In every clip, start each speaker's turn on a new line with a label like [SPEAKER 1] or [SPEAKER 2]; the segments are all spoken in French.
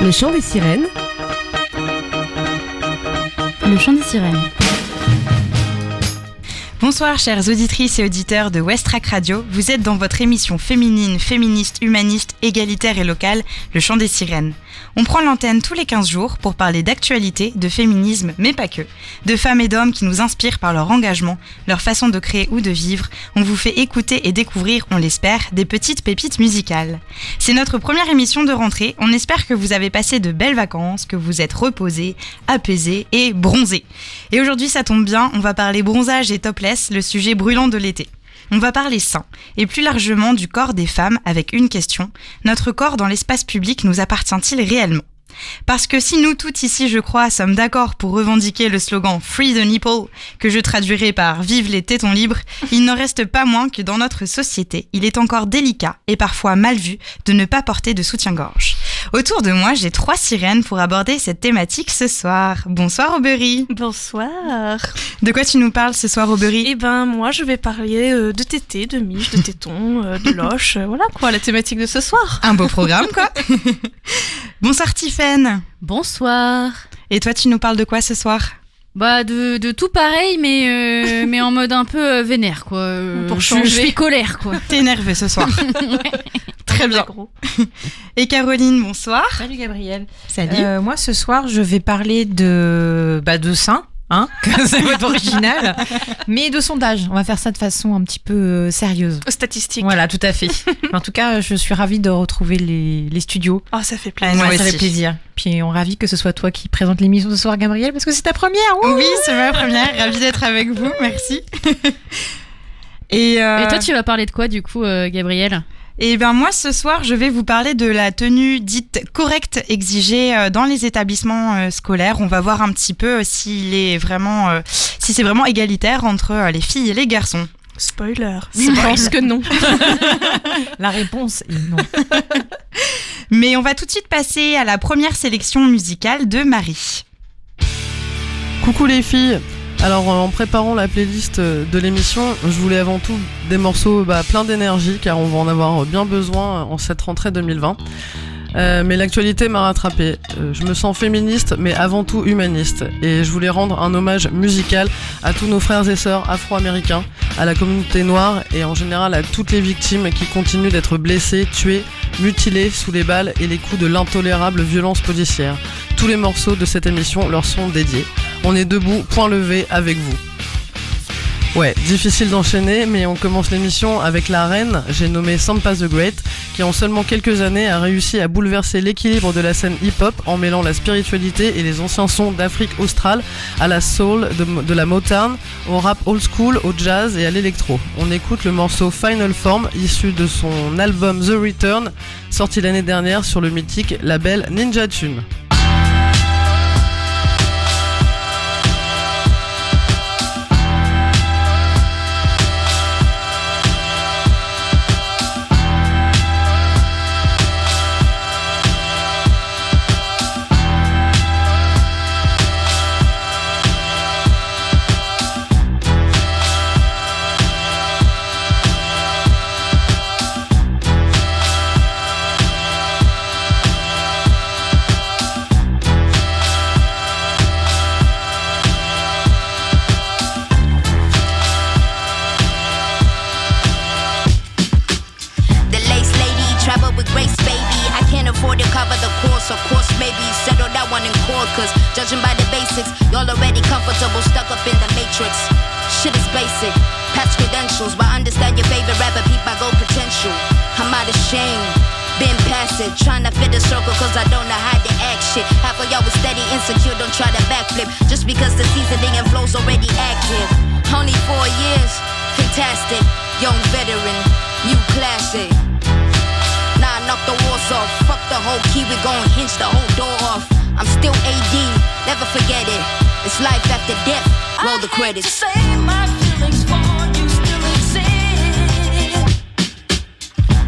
[SPEAKER 1] Le chant des sirènes.
[SPEAKER 2] Le chant des sirènes.
[SPEAKER 3] Bonsoir chères auditrices et auditeurs de Westrack Radio, vous êtes dans votre émission féminine, féministe, humaniste, égalitaire et locale, Le chant des sirènes. On prend l'antenne tous les 15 jours pour parler d'actualité, de féminisme, mais pas que, de femmes et d'hommes qui nous inspirent par leur engagement, leur façon de créer ou de vivre. On vous fait écouter et découvrir, on l'espère, des petites pépites musicales. C'est notre première émission de rentrée, on espère que vous avez passé de belles vacances, que vous êtes reposés, apaisés et bronzés. Et aujourd'hui ça tombe bien, on va parler bronzage et topless, le sujet brûlant de l'été. On va parler seins, et plus largement du corps des femmes avec une question. Notre corps dans l'espace public nous appartient-il réellement ? Parce que si nous toutes ici, je crois, sommes d'accord pour revendiquer le slogan « Free the nipple », que je traduirai par « Vive les tétons libres », il n'en reste pas moins que dans notre société, il est encore délicat et parfois mal vu de ne pas porter de soutien-gorge. Autour de moi, j'ai 3 sirènes pour aborder cette thématique ce soir. Bonsoir Aubery.
[SPEAKER 4] Bonsoir.
[SPEAKER 3] De quoi tu nous parles ce soir Aubery ?
[SPEAKER 4] Eh ben moi je vais parler de tétés, de miches, de tétons, de loches, voilà quoi la thématique de ce soir.
[SPEAKER 3] Un beau programme quoi. Bonsoir Tiffaine.
[SPEAKER 2] Bonsoir.
[SPEAKER 3] Et toi tu nous parles de quoi ce soir ?
[SPEAKER 2] Bah de tout pareil mais en mode un peu vénère quoi.
[SPEAKER 4] Pour changer.
[SPEAKER 2] Je suis colère quoi.
[SPEAKER 3] T'es énervée ce soir.
[SPEAKER 2] Ouais.
[SPEAKER 3] Très bien. Et Caroline, bonsoir.
[SPEAKER 5] Salut Gabrielle.
[SPEAKER 3] Salut.
[SPEAKER 5] Moi ce soir je vais parler de seins, hein, c'est votre original, mais de sondage. On va faire ça de façon un petit peu sérieuse.
[SPEAKER 4] Statistique.
[SPEAKER 5] Voilà, tout à fait. En tout cas, je suis ravie de retrouver les studios.
[SPEAKER 4] Oh, ça fait plaisir.
[SPEAKER 3] Moi
[SPEAKER 5] Ça
[SPEAKER 3] aussi.
[SPEAKER 5] fait plaisir. Puis on est ravis que ce soit toi qui présente l'émission ce soir, Gabrielle, parce que c'est ta première. Ouh.
[SPEAKER 3] Oui, c'est ma première. Ravie d'être avec vous. Merci. Et
[SPEAKER 2] toi tu vas parler de quoi du coup Gabrielle ?
[SPEAKER 3] Eh bien moi ce soir je vais vous parler de la tenue dite correcte exigée dans les établissements scolaires. On va voir un petit peu si c'est vraiment égalitaire entre les filles et les garçons.
[SPEAKER 4] Spoiler. Je pense que non.
[SPEAKER 5] La réponse est non.
[SPEAKER 3] Mais on va tout de suite passer à la première sélection musicale de Marie.
[SPEAKER 6] Coucou les filles. Alors en préparant la playlist de l'émission, je voulais avant tout des morceaux pleins d'énergie car on va en avoir bien besoin en cette rentrée 2020. Mais l'actualité m'a rattrapée. Je me sens féministe mais avant tout humaniste et je voulais rendre un hommage musical à tous nos frères et sœurs afro-américains, à la communauté noire et en général à toutes les victimes qui continuent d'être blessées, tuées, mutilées sous les balles et les coups de l'intolérable violence policière. Tous les morceaux de cette émission leur sont dédiés. On est debout, point levé avec vous. Ouais, difficile d'enchaîner, mais on commence l'émission avec la reine, j'ai nommé Sampa the Great, qui en seulement quelques années a réussi à bouleverser l'équilibre de la scène hip-hop en mêlant la spiritualité et les anciens sons d'Afrique australe à la soul de la Motown, au rap old school, au jazz et à l'électro. On écoute le morceau Final Form, issu de son album The Return, sorti l'année dernière sur le mythique label Ninja Tune.
[SPEAKER 7] Judging by the basics, y'all already comfortable, stuck up in the matrix. Shit is basic, past credentials, but understand your favorite rapper, peep my gold potential. I'm out of shame, been past it, trying to fit the circle cause I don't know how to act shit. Half of y'all was steady, insecure, don't try to backflip, just because the seasoning and flow's already active. Only 4 years, fantastic, young veteran, new classic. Nah, knock the walls off, fuck the whole key, we gon' hinge the whole door off. I'm still AD, never forget it. It's life after death, roll the credits.
[SPEAKER 8] I hate to say my feelings for you still exist.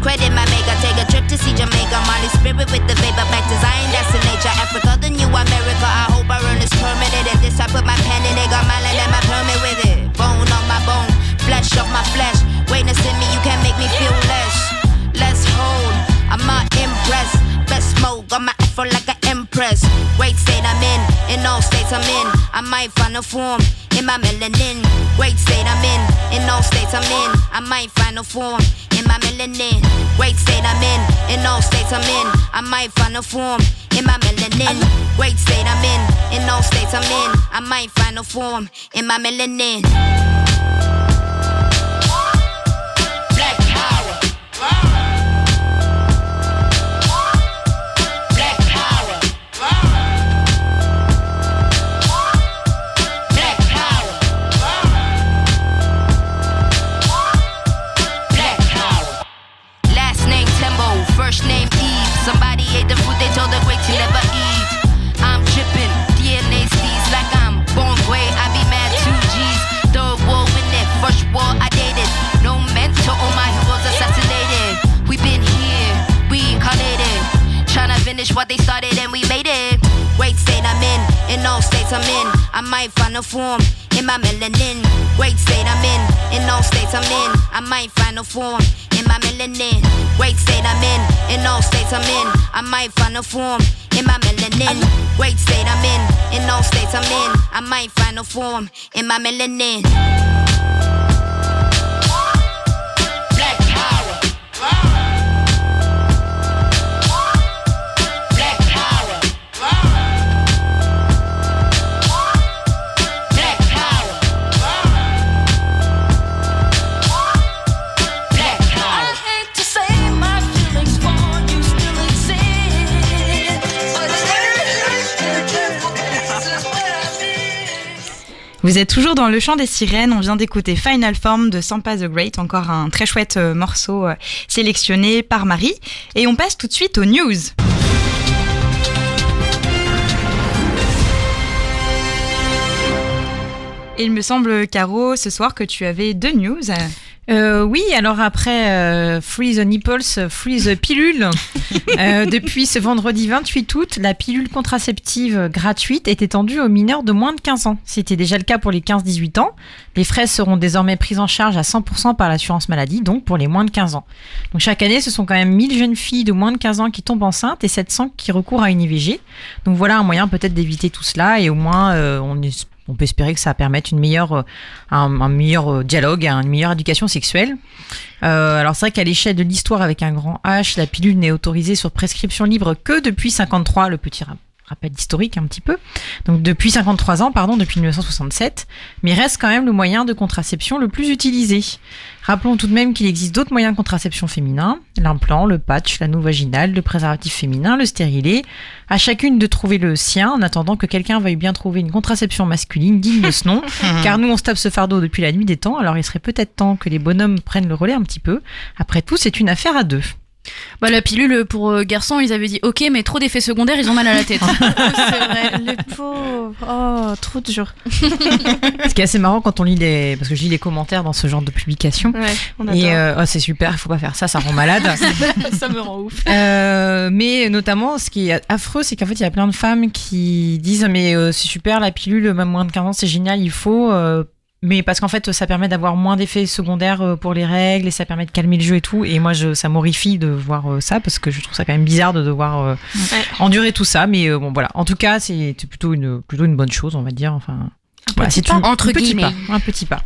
[SPEAKER 7] Credit my maker, take a trip to see Jamaica. Molly spirit with the vapor, back design, that's the nature. Africa, the new America, I hope I earn this permanent. And this I put my pen in, they got my land and my permit with it. Bone on my bone, flesh off my flesh. Greatness in me, you can't make me feel less. Let's hold, I'm not impressed. Best smoke, got my afro like an depressed. Great state I'm in all states I'm in. I might find a form in my melanin. Great state I'm in all states I'm in. I might find a form in my melanin. Great state I'm in all states I'm in. I might find a form in my melanin. Great state I'm in all states I'm in. I might find a form in my melanin. Black power. Black power. Black power. Black power. Last name Tembo, first name Eve. Somebody ate the food they told the great to never eat. I'm tripping, DNA steez like I'm born gray. I be mad 2Gs. Third war in it, first war I dated. No mentor, all my heroes assassinated. We been here, reincarnated. Tryna finish what they started and we made it. Great state I'm in all states I'm in. I might find a form in my melanin. Great state I'm in all states I'm in. I might find a form in my melanin. Great state I'm in all states I'm in. I might find a form in my melanin. Great state I'm in all states I'm in. I might find a form in my melanin. Black power. Black power. Black power. Black
[SPEAKER 8] I
[SPEAKER 7] power.
[SPEAKER 8] hate to say my feelings for you still exist, but
[SPEAKER 3] Vous êtes toujours dans le chant des sirènes, on vient d'écouter Final Form de Sampa the Great, encore un très chouette morceau sélectionné par Marie. Et on passe tout de suite aux news. Et il me semble, Caro, ce soir que tu avais 2 news.
[SPEAKER 5] Oui, alors après Free the Nipples, Free the Pilule, depuis ce vendredi 28 août, la pilule contraceptive gratuite est étendue aux mineurs de moins de 15 ans. C'était déjà le cas pour les 15-18 ans. Les frais seront désormais prises en charge à 100% par l'assurance maladie, donc pour les moins de 15 ans. Donc chaque année, ce sont quand même 1000 jeunes filles de moins de 15 ans qui tombent enceintes et 700 qui recourent à une IVG. Donc voilà un moyen peut-être d'éviter tout cela et au moins on peut espérer que ça permette un meilleur dialogue, une meilleure éducation sexuelle. Alors c'est vrai qu'à l'échelle de l'histoire avec un grand H, la pilule n'est autorisée sur prescription libre que depuis 53, le petit rappel historique un petit peu. Donc depuis 53 ans, depuis 1967, mais reste quand même le moyen de contraception le plus utilisé. Rappelons tout de même qu'il existe d'autres moyens de contraception féminins, l'implant, le patch, l'anneau vaginal, le préservatif féminin, le stérilet. À chacune de trouver le sien en attendant que quelqu'un veuille bien trouver une contraception masculine digne de ce nom, car nous on se tape ce fardeau depuis la nuit des temps, alors il serait peut-être temps que les bonhommes prennent le relais un petit peu. Après tout, c'est une affaire à deux.
[SPEAKER 2] Bah, la pilule pour garçons, ils avaient dit ok, mais trop d'effets secondaires, ils ont mal à la tête.
[SPEAKER 4] C'est vrai, les pauvres. Oh, trop dur.
[SPEAKER 5] Ce qui est assez marrant quand on lit parce que je lis les commentaires dans ce genre de publications.
[SPEAKER 4] Ouais, on adore.
[SPEAKER 5] Et c'est super, il faut pas faire ça, ça rend malade.
[SPEAKER 4] Ça me rend ouf.
[SPEAKER 5] Mais notamment, ce qui est affreux, c'est qu'en fait, il y a plein de femmes qui disent mais c'est super la pilule, même moins de 15 ans, c'est génial, il faut. Mais parce qu'en fait, ça permet d'avoir moins d'effets secondaires pour les règles et ça permet de calmer le jeu et tout. Et moi, ça m'horrifie de voir ça parce que je trouve ça quand même bizarre de devoir endurer tout ça. Mais bon, voilà. En tout cas, c'est plutôt une bonne chose, on va dire. Enfin, voilà, c'est
[SPEAKER 2] entre guillemets.
[SPEAKER 5] Un petit pas.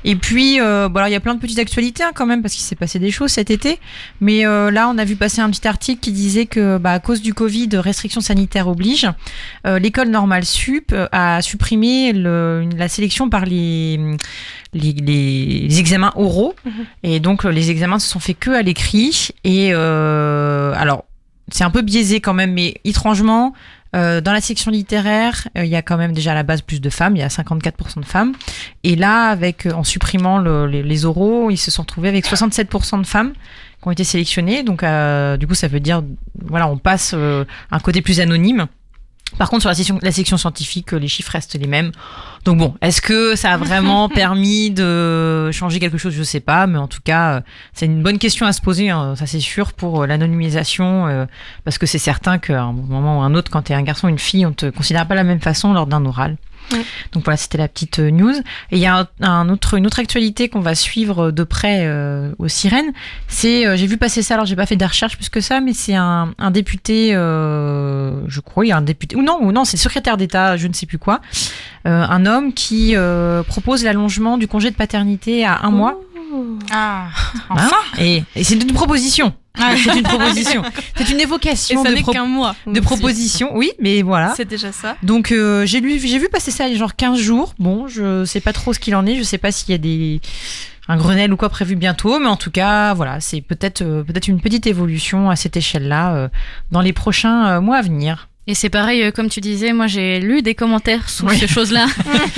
[SPEAKER 5] Et puis, voilà, il y a plein de petites actualités quand même parce qu'il s'est passé des choses cet été. Mais là, on a vu passer un petit article qui disait que, à cause du Covid, restrictions sanitaires obligent, l'école normale sup a supprimé la sélection par les examens oraux. Et donc, les examens ne se sont faits que à l'écrit. Et alors, c'est un peu biaisé quand même, mais étrangement. Dans la section littéraire, il y a quand même déjà à la base plus de femmes, il y a 54% de femmes. Et là, en supprimant les oraux, ils se sont retrouvés avec 67% de femmes qui ont été sélectionnées. Donc, du coup, ça veut dire, voilà, on passe un côté plus anonyme. Par contre, sur la section scientifique, les chiffres restent les mêmes. Donc bon, est-ce que ça a vraiment permis de changer quelque chose ? Je sais pas, mais en tout cas, c'est une bonne question à se poser, hein, ça c'est sûr, pour l'anonymisation, parce que c'est certain qu'à un moment ou un autre, quand t'es un garçon ou une fille, on te considère pas de la même façon lors d'un oral. Donc voilà, c'était la petite news. Et il y a une autre actualité qu'on va suivre de près aux Sirènes. C'est, j'ai vu passer ça, alors j'ai pas fait de recherche plus que ça, mais c'est un député, je crois, il y a un député, ou non, c'est le secrétaire d'État, je ne sais plus quoi, un homme qui propose l'allongement du congé de paternité à 1 mois.
[SPEAKER 3] Ah,
[SPEAKER 5] Hein
[SPEAKER 3] enfin.
[SPEAKER 5] Et c'est une proposition. C'est une proposition. C'est une
[SPEAKER 4] Et
[SPEAKER 5] évocation
[SPEAKER 4] ça
[SPEAKER 5] de,
[SPEAKER 4] n'est qu'un mois.
[SPEAKER 5] de proposition. Oui, mais voilà.
[SPEAKER 4] C'est déjà ça.
[SPEAKER 5] Donc j'ai vu passer ça il y a genre 15 jours. Bon, je sais pas trop ce qu'il en est. Je sais pas s'il y a un Grenelle ou quoi prévu bientôt, mais en tout cas, voilà, c'est peut-être une petite évolution à cette échelle-là dans les prochains mois à venir.
[SPEAKER 2] Et c'est pareil, comme tu disais, moi j'ai lu des commentaires sur
[SPEAKER 5] Oui.
[SPEAKER 2] ces choses-là.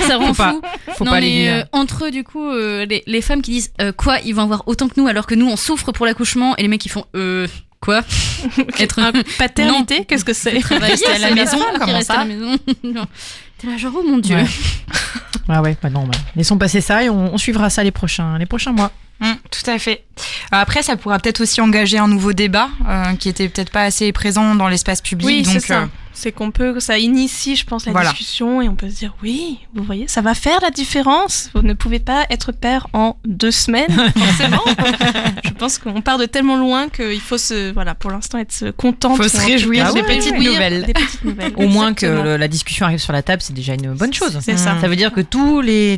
[SPEAKER 2] Ça rend
[SPEAKER 5] Faut pas-
[SPEAKER 2] fou.
[SPEAKER 5] Faut
[SPEAKER 2] Non,
[SPEAKER 5] pas
[SPEAKER 2] mais
[SPEAKER 5] les lire.
[SPEAKER 2] entre eux, du coup, les femmes qui disent quoi, ils vont avoir autant que nous alors que nous on souffre pour l'accouchement, et les mecs qui font quoi être
[SPEAKER 4] Paternité,
[SPEAKER 2] Non.
[SPEAKER 4] qu'est-ce que c'est?
[SPEAKER 2] travailler
[SPEAKER 3] Rester à la
[SPEAKER 2] c'est
[SPEAKER 3] maison,
[SPEAKER 2] femme qui
[SPEAKER 3] comment
[SPEAKER 2] reste
[SPEAKER 3] ça
[SPEAKER 2] à la maison. Non. T'es là genre oh mon dieu.
[SPEAKER 5] Ouais. Ah ouais, bah non, bah, laissons passer ça et on suivra ça les prochains mois.
[SPEAKER 3] Tout à fait. Après, ça pourra peut-être aussi engager un nouveau débat qui était peut-être pas assez présent dans l'espace public.
[SPEAKER 4] Oui,
[SPEAKER 3] donc,
[SPEAKER 4] c'est ça. C'est ça initie, je pense, la
[SPEAKER 3] Voilà.
[SPEAKER 4] discussion et on peut se dire, oui, vous voyez, ça va faire la différence. Vous ne pouvez pas être père en 2 semaines, forcément. Je pense qu'on part de tellement loin qu'il faut pour l'instant être content.
[SPEAKER 3] Faut se réjouir
[SPEAKER 5] des
[SPEAKER 3] petites nouvelles.
[SPEAKER 4] Des petites nouvelles.
[SPEAKER 5] Au moins que
[SPEAKER 4] Exactement.
[SPEAKER 5] la discussion arrive sur la table, c'est déjà une bonne chose.
[SPEAKER 4] C'est ça.
[SPEAKER 5] Ça veut dire que tous les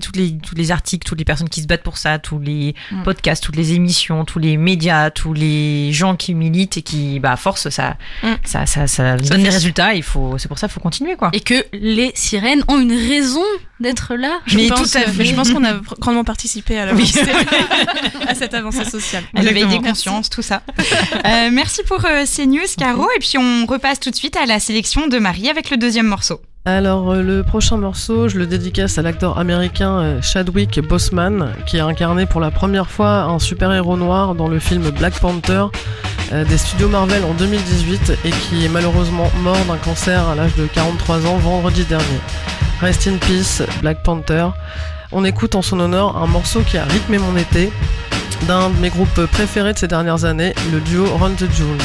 [SPEAKER 5] articles, toutes les personnes qui se battent pour ça, tous les podcasts, toutes les émissions, tous les médias, tous les gens qui militent et qui, à force, ça donne des résultats. C'est pour ça qu'il faut continuer, quoi.
[SPEAKER 2] Et que les sirènes ont une raison d'être là.
[SPEAKER 5] Mais
[SPEAKER 4] pense,
[SPEAKER 5] tout à fait.
[SPEAKER 4] Je pense qu'on a grandement participé à l'avancée, à cette avancée sociale.
[SPEAKER 3] l'éveil des
[SPEAKER 4] Exactement.
[SPEAKER 3] consciences, tout ça. Merci pour ces news, Caro. Et puis, on repasse tout de suite à la sélection de Marie avec le deuxième morceau.
[SPEAKER 6] Alors le prochain morceau, je le dédicace à l'acteur américain Chadwick Boseman, qui a incarné pour la première fois un super-héros noir dans le film Black Panther des studios Marvel en 2018 et qui est malheureusement mort d'un cancer à l'âge de 43 ans vendredi dernier. Rest in peace, Black Panther. On écoute en son honneur un morceau qui a rythmé mon été, d'un de mes groupes préférés de ces dernières années, le duo Run the Jewels.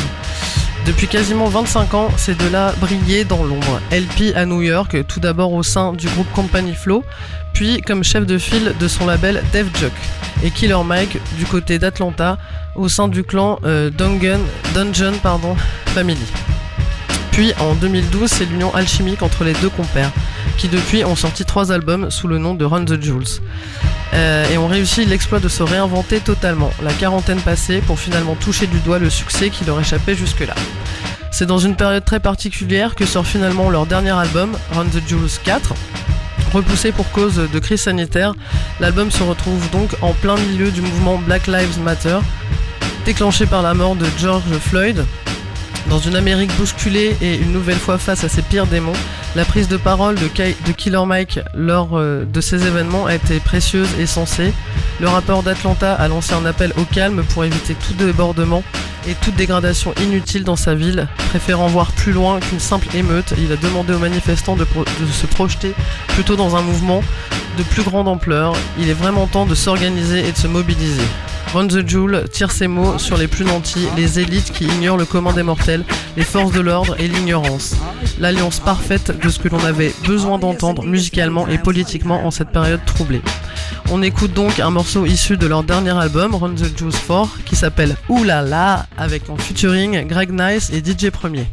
[SPEAKER 6] Depuis quasiment 25 ans, ces deux-là brillaient dans l'ombre. LP à New York, tout d'abord au sein du groupe Company Flow, puis comme chef de file de son label Def Jux, et Killer Mike du côté d'Atlanta, au sein du clan Dungeon Family. Puis en 2012, c'est l'union alchimique entre les deux compères, qui depuis ont sorti 3 albums sous le nom de Run the Jewels. Et ont réussi l'exploit de se réinventer totalement, la quarantaine passée, pour finalement toucher du doigt le succès qui leur échappait jusque-là. C'est dans une période très particulière que sort finalement leur dernier album, Run the Jewels 4. Repoussé pour cause de crise sanitaire, l'album se retrouve donc en plein milieu du mouvement Black Lives Matter, déclenché par la mort de George Floyd. Dans une Amérique bousculée et une nouvelle fois face à ses pires démons, la prise de parole de Killer Mike lors de ces événements a été précieuse et sensée. Le rappeur d'Atlanta a lancé un appel au calme pour éviter tout débordement et toute dégradation inutile dans sa ville. Préférant voir plus loin qu'une simple émeute, il a demandé aux manifestants de se projeter plutôt dans un mouvement de plus grande ampleur. Il est vraiment temps de s'organiser et de se mobiliser. Run the Jewel tire ses mots sur les plus nantis, les élites qui ignorent le commun des mortels, les forces de l'ordre et l'ignorance. L'alliance parfaite de ce que l'on avait besoin d'entendre musicalement et politiquement en cette période troublée. On écoute donc un morceau issu de leur dernier album, Run the Jewels 4, qui s'appelle Oulala, avec en featuring Greg Nice et DJ Premier.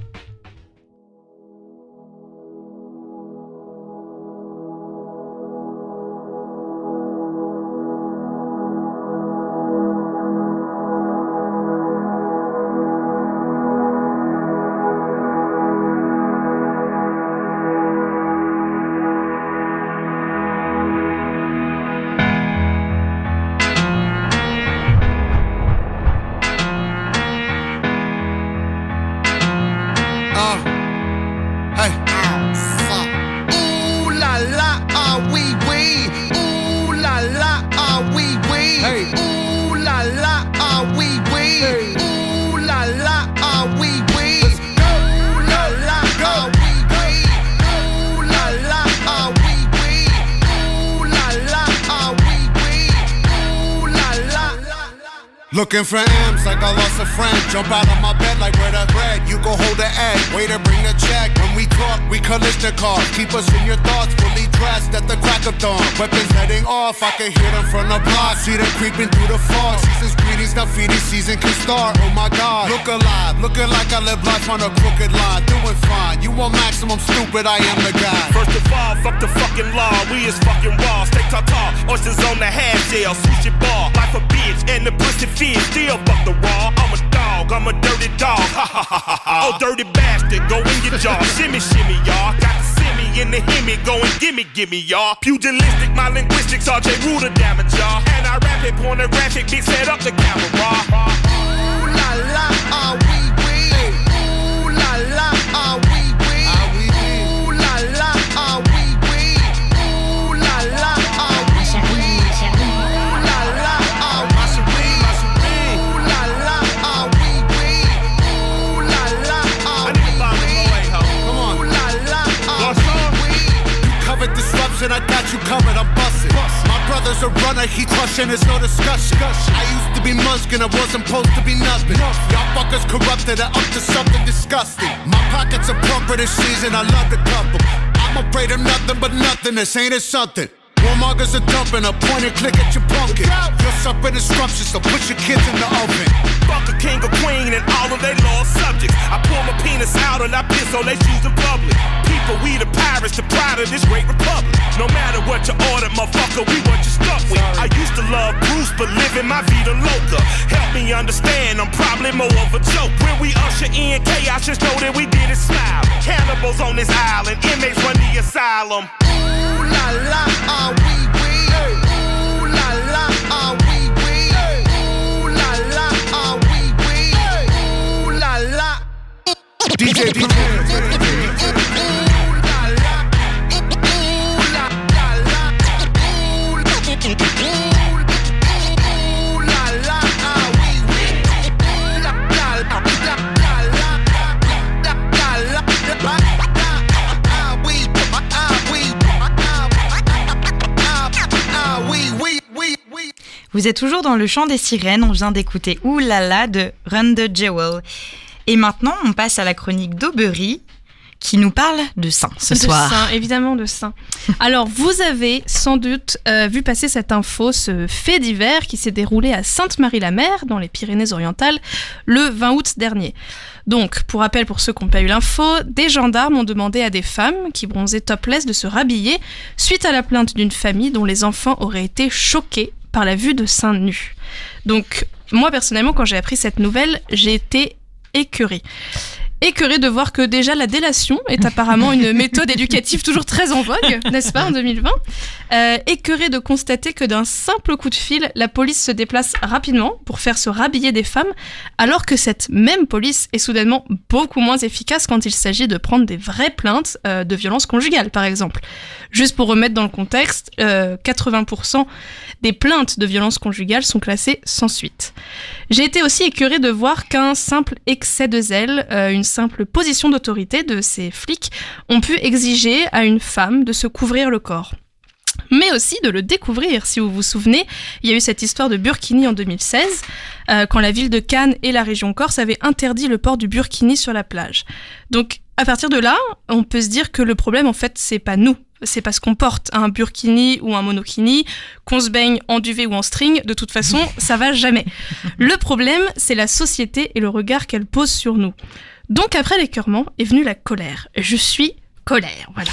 [SPEAKER 1] Looking for M's like I lost a friend. Jump out of my bed like where the bread. You go hold the egg way to bring the check. When we talk, we collision cars. Keep us in your thoughts, fully dressed at the crack of dawn. Weapons heading off, I can hear them from the block. See them creeping through the fog. Season's greetings, now feeding season can start. Oh my God, look alive, looking like I live life on a crooked line. Doing fine, you want maximum stupid, I am the guy.
[SPEAKER 9] First of all, fuck the fucking law. We is fucking raw. Steak tartare, oysters on the half shell, sushi bar. Life a bitch and the pussy fish. Still fuck the raw. I'm a dog, I'm a dirty dog. Ha ha ha ha ha. Oh dirty bastard, go in your jaw. Shimmy shimmy y'all. Got the simmy in the himmy. Go and gimme y'all. Pugilistic, my linguistics, RJ Ruder damage y'all. And I rap it, pornographic, bitch set up the camera.
[SPEAKER 1] Ooh la la, ah oui oui. Ooh la la, ah oui oui. Ooh la la, ah oui oui. Ooh la la, ah oui oui. Ooh la la, ah oui oui. Ooh la la, ah oui oui. Ooh la la, ah oui oui. Ooh la la, ah oui oui. You covered disruption, I got you covered, I'm busting. My brother's a runner, he crushing, there's no discussion. I used to be Munchkin, I wasn't supposed to be nothing. Y'all fuckers corrupted and up to something disgusting. My pockets are plumper this season, I love to cup 'em. I'm afraid of nothing but nothingness, ain't it something? Warmongers are dumping, a point and click at your pumpkin. You're suffering disruption, so put your kids in the oven.
[SPEAKER 9] Fuck a king or queen and all of they lost subjects. I pull my penis out and I piss on they shoes in public. People, we the pirates, the pride of this great republic. No matter what you order, motherfucker, we what you stuck with. I used to love Bruce, but living my vida loca. Help me understand, I'm probably more of a joke. When we usher in chaos, just know that we did it smile. Cannibals on this island, inmates run the asylum.
[SPEAKER 1] Ooh la la, ah oui oui. Ooh la la, ah oui oui. Ooh la la, ah oui oui. Ooh la la. DJ. Ooh la la. Ooh la la. Ooh la la, ah oui oui. Ooh la la la la. Ah oui, ah oui.
[SPEAKER 3] Vous êtes toujours dans le chant des sirènes, on vient d'écouter Ouh là là de Run the Jewel. Et maintenant, on passe à la chronique d'Aubery qui nous parle de seins ce soir.
[SPEAKER 4] De seins, évidemment de seins. Alors, vous avez sans doute vu passer cette info, ce fait divers qui s'est déroulé à Sainte-Marie-la-Mer, dans les Pyrénées-Orientales, le 20 août dernier. Donc, pour rappel, pour ceux qui n'ont pas eu l'info, des gendarmes ont demandé à des femmes qui bronzaient topless de se rhabiller suite à la plainte d'une famille dont les enfants auraient été choqués par la vue de seins nus. Donc, moi, personnellement, quand j'ai appris cette nouvelle, j'ai été écœurée. Écœurée de voir que déjà la délation est apparemment une méthode éducative toujours très en vogue, n'est-ce pas, en 2020 ? Écœurée de constater que d'un simple coup de fil, la police se déplace rapidement pour faire se rhabiller des femmes, alors que cette même police est soudainement beaucoup moins efficace quand il s'agit de prendre des vraies plaintes de violences conjugales, par exemple. Juste pour remettre dans le contexte, 80% des plaintes de violences conjugales sont classées sans suite. J'ai été aussi écœurée de voir qu'un simple excès de zèle, une simple position d'autorité de ces flics ont pu exiger à une femme de se couvrir le corps. Mais aussi de le découvrir. Si vous vous souvenez, il y a eu cette histoire de burkini en 2016, quand la ville de Cannes et la région Corse avaient interdit le port du burkini sur la plage. Donc, à partir de là, on peut se dire que le problème, en fait, c'est pas nous. C'est parce qu'on porte un burkini ou un monokini, qu'on se baigne en duvet ou en string, de toute façon, ça va jamais. Le problème, c'est la société et le regard qu'elle pose sur nous. Donc, après l'écœurement, est venue la colère. Je suis colère, voilà.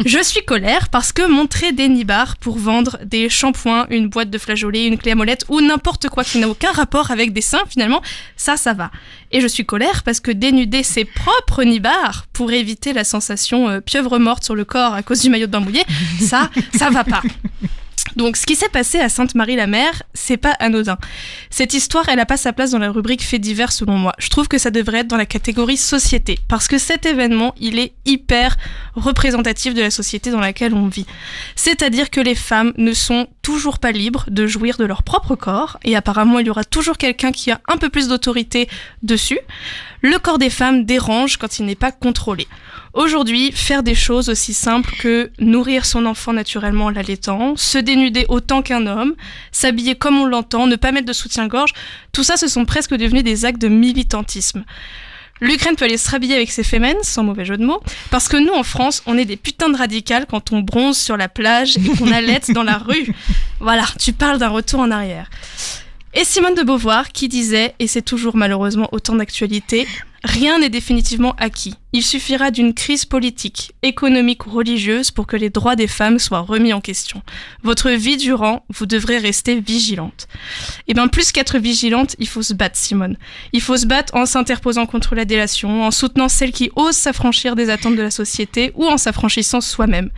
[SPEAKER 4] Je suis colère parce que montrer des nibards pour vendre des shampoings, une boîte de flageolets, une clé à molette ou n'importe quoi qui n'a aucun rapport avec des seins, finalement, ça va. Et je suis colère parce que dénuder ses propres nibards pour éviter la sensation pieuvre morte sur le corps à cause du maillot de bain mouillé, ça va pas. Donc, ce qui s'est passé à Sainte-Marie-la-Mer, c'est pas anodin. Cette histoire, elle a pas sa place dans la rubrique faits divers selon moi. Je trouve que ça devrait être dans la catégorie société, parce que cet événement, il est hyper représentatif de la société dans laquelle on vit. C'est-à-dire que les femmes ne sont toujours pas libres de jouir de leur propre corps, et apparemment, il y aura toujours quelqu'un qui a un peu plus d'autorité dessus. Le corps des femmes dérange quand il n'est pas contrôlé. Aujourd'hui, faire des choses aussi simples que nourrir son enfant naturellement en l'allaitant, se dénuder autant qu'un homme, s'habiller comme on l'entend, ne pas mettre de soutien-gorge, tout ça, ce sont presque devenus des actes de militantisme. L'Ukraine peut aller se rhabiller avec ses fémènes, sans mauvais jeu de mots, parce que nous, en France, on est des putains de radicales quand on bronze sur la plage et qu'on allaite dans la rue. Voilà, tu parles d'un retour en arrière. Et Simone de Beauvoir qui disait, et c'est toujours malheureusement autant d'actualité, rien n'est définitivement acquis. Il suffira d'une crise politique, économique ou religieuse pour que les droits des femmes soient remis en question. Votre vie durant, vous devrez rester vigilante. Et bien plus qu'être vigilante, il faut se battre, Simone. Il faut se battre en s'interposant contre la délation, en soutenant celles qui osent s'affranchir des attentes de la société ou en s'affranchissant soi-même.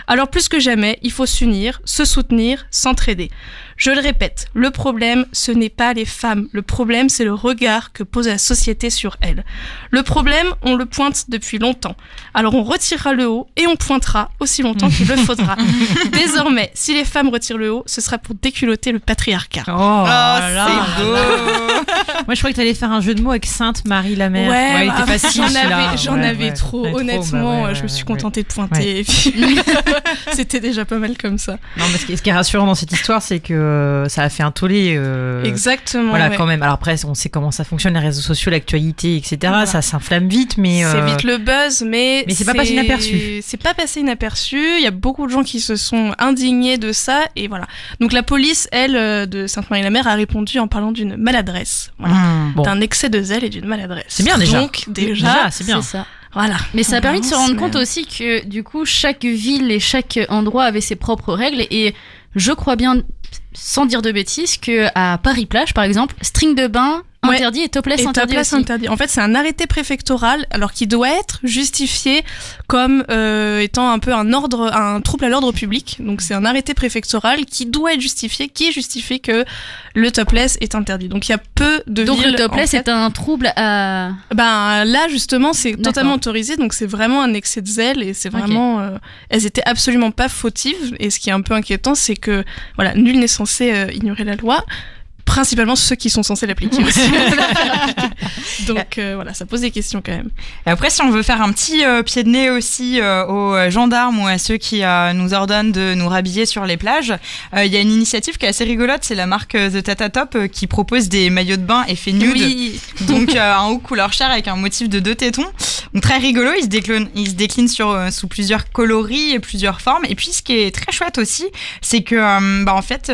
[SPEAKER 4] Alors plus que jamais, il faut s'unir, se soutenir, s'entraider. Je le répète, le problème, ce n'est pas les femmes. Le problème, c'est le regard que pose la société sur elles. Le problème, on le pointe depuis longtemps. Alors on retirera le haut et on pointera aussi longtemps qu'il le faudra. Désormais, si les femmes retirent le haut, ce sera pour déculotter le patriarcat.
[SPEAKER 5] Oh,
[SPEAKER 3] c'est beau.
[SPEAKER 5] Moi, je croyais que tu allais faire un jeu de mots avec Sainte Marie la Mère.
[SPEAKER 4] Ouais,
[SPEAKER 5] il était facile.
[SPEAKER 4] j'en avais trop. Honnêtement, je me suis contentée de pointer. Et puis, c'était déjà pas mal comme ça.
[SPEAKER 5] Non, mais ce qui est rassurant dans cette histoire, c'est que ça a fait un tollé.
[SPEAKER 4] Exactement.
[SPEAKER 5] Voilà, quand même. Alors après, on sait comment ça fonctionne, les réseaux sociaux, l'actualité, etc. Voilà. Ça s'inflamme vite, mais
[SPEAKER 4] c'est vite le buzz, mais
[SPEAKER 5] c'est pas passé inaperçu.
[SPEAKER 4] C'est pas passé inaperçu. Il y a beaucoup de gens qui se sont indignés de ça, et voilà. Donc la police, elle, de Sainte-Marie-la-Mer, a répondu en parlant d'une maladresse, voilà. D'un excès de zèle et d'une maladresse.
[SPEAKER 5] C'est bien déjà.
[SPEAKER 4] Donc déjà,
[SPEAKER 5] c'est bien.
[SPEAKER 2] C'est ça.
[SPEAKER 4] Voilà.
[SPEAKER 2] Mais ça a permis de se rendre compte aussi que du coup chaque ville et chaque endroit avait ses propres règles, et je crois bien, sans dire de bêtises, que à Paris-Plage par exemple, string de bain interdit et topless interdit aussi.
[SPEAKER 4] Interdit. En fait, c'est un arrêté préfectoral, alors qui doit être justifié comme étant un peu un trouble à l'ordre public. Donc, c'est un arrêté préfectoral qui doit être justifié, qui justifie que le topless est interdit. Donc, il y a peu de
[SPEAKER 2] donc
[SPEAKER 4] villes.
[SPEAKER 2] Donc, le topless est un trouble à.
[SPEAKER 4] Ben là, justement, c'est totalement autorisé. Donc, c'est vraiment un excès de zèle et c'est vraiment. Elles étaient absolument pas fautives. Et ce qui est un peu inquiétant, c'est que voilà, nul n'est censé ignorer la loi. Principalement ceux qui sont censés l'appliquer aussi. Donc voilà, ça pose des questions quand même.
[SPEAKER 3] Et après, si on veut faire un petit pied de nez aussi aux gendarmes ou à ceux qui nous ordonnent de nous rhabiller sur les plages, il y a une initiative qui est assez rigolote, c'est la marque The Tata Top qui propose des maillots de bain effet nude. Oui. Donc un haut couleur chair avec un motif de 2 tétons. Donc très rigolo, il se décline sous plusieurs coloris et plusieurs formes. Et puis ce qui est très chouette aussi, c'est que en fait,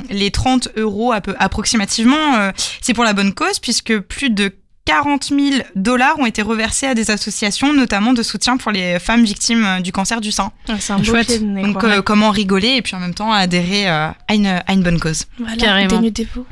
[SPEAKER 3] les 30 € approximativement, c'est pour la bonne cause, puisque plus de 40 000 $ ont été reversés à des associations, notamment de soutien pour les femmes victimes du cancer du sein.
[SPEAKER 4] C'est un beau pied de nez,
[SPEAKER 3] donc comment rigoler et puis en même temps adhérer à une bonne cause.
[SPEAKER 4] Voilà,
[SPEAKER 2] carrément.
[SPEAKER 4] Dénudez-vous.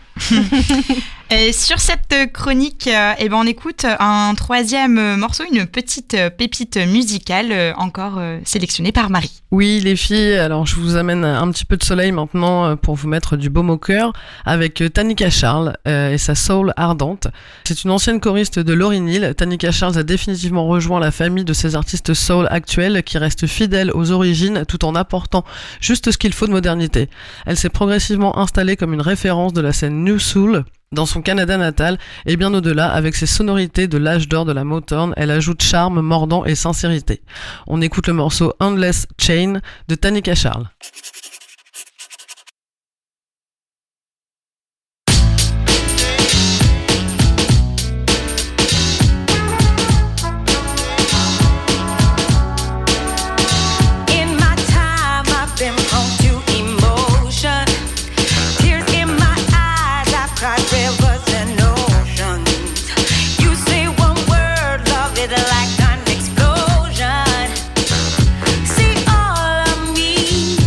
[SPEAKER 3] Et sur cette chronique, on écoute un 3e morceau, une petite pépite musicale encore sélectionnée par Marie.
[SPEAKER 6] Oui, les filles, alors je vous amène un petit peu de soleil maintenant pour vous mettre du baume au cœur avec Tanika Charles et sa soul ardente. C'est une ancienne choriste de Lauryn Hill. Tanika Charles a définitivement rejoint la famille de ces artistes soul actuels qui restent fidèles aux origines tout en apportant juste ce qu'il faut de modernité. Elle s'est progressivement installée comme une référence de la scène New Soul dans son Canada natal et bien au-delà. Avec ses sonorités de l'âge d'or de la Motown, elle ajoute charme, mordant et sincérité. On écoute le morceau Endless Chain de Tanika Charles.
[SPEAKER 8] Like an explosion. See all of me.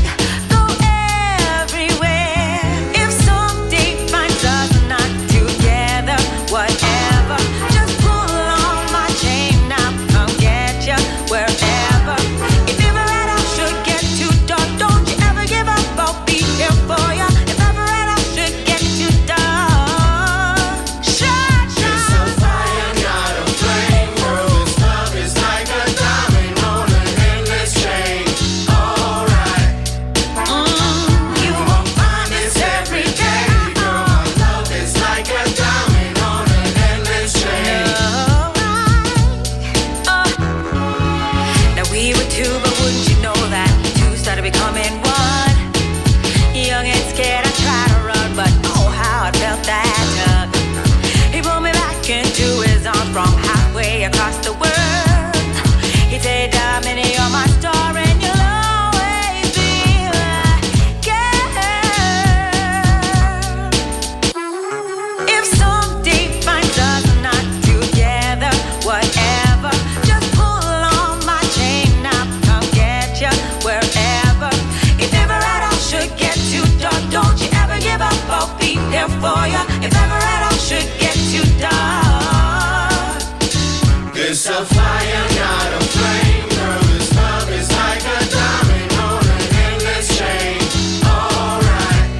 [SPEAKER 1] fire, not a flame. Girl, this love is like a diamond on an endless chain. Alright.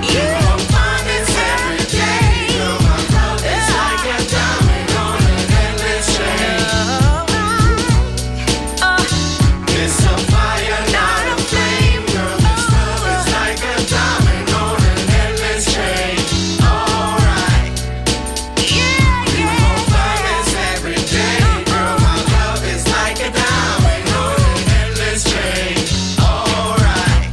[SPEAKER 1] You gon' find this every day. Girl, my love is like a diamond on an endless chain. It's a fire, not a flame. Girl, this love is like a diamond on an endless chain. Alright. You gon' find this every day. Girl, my love is like a diamond on an endless chain. Alright.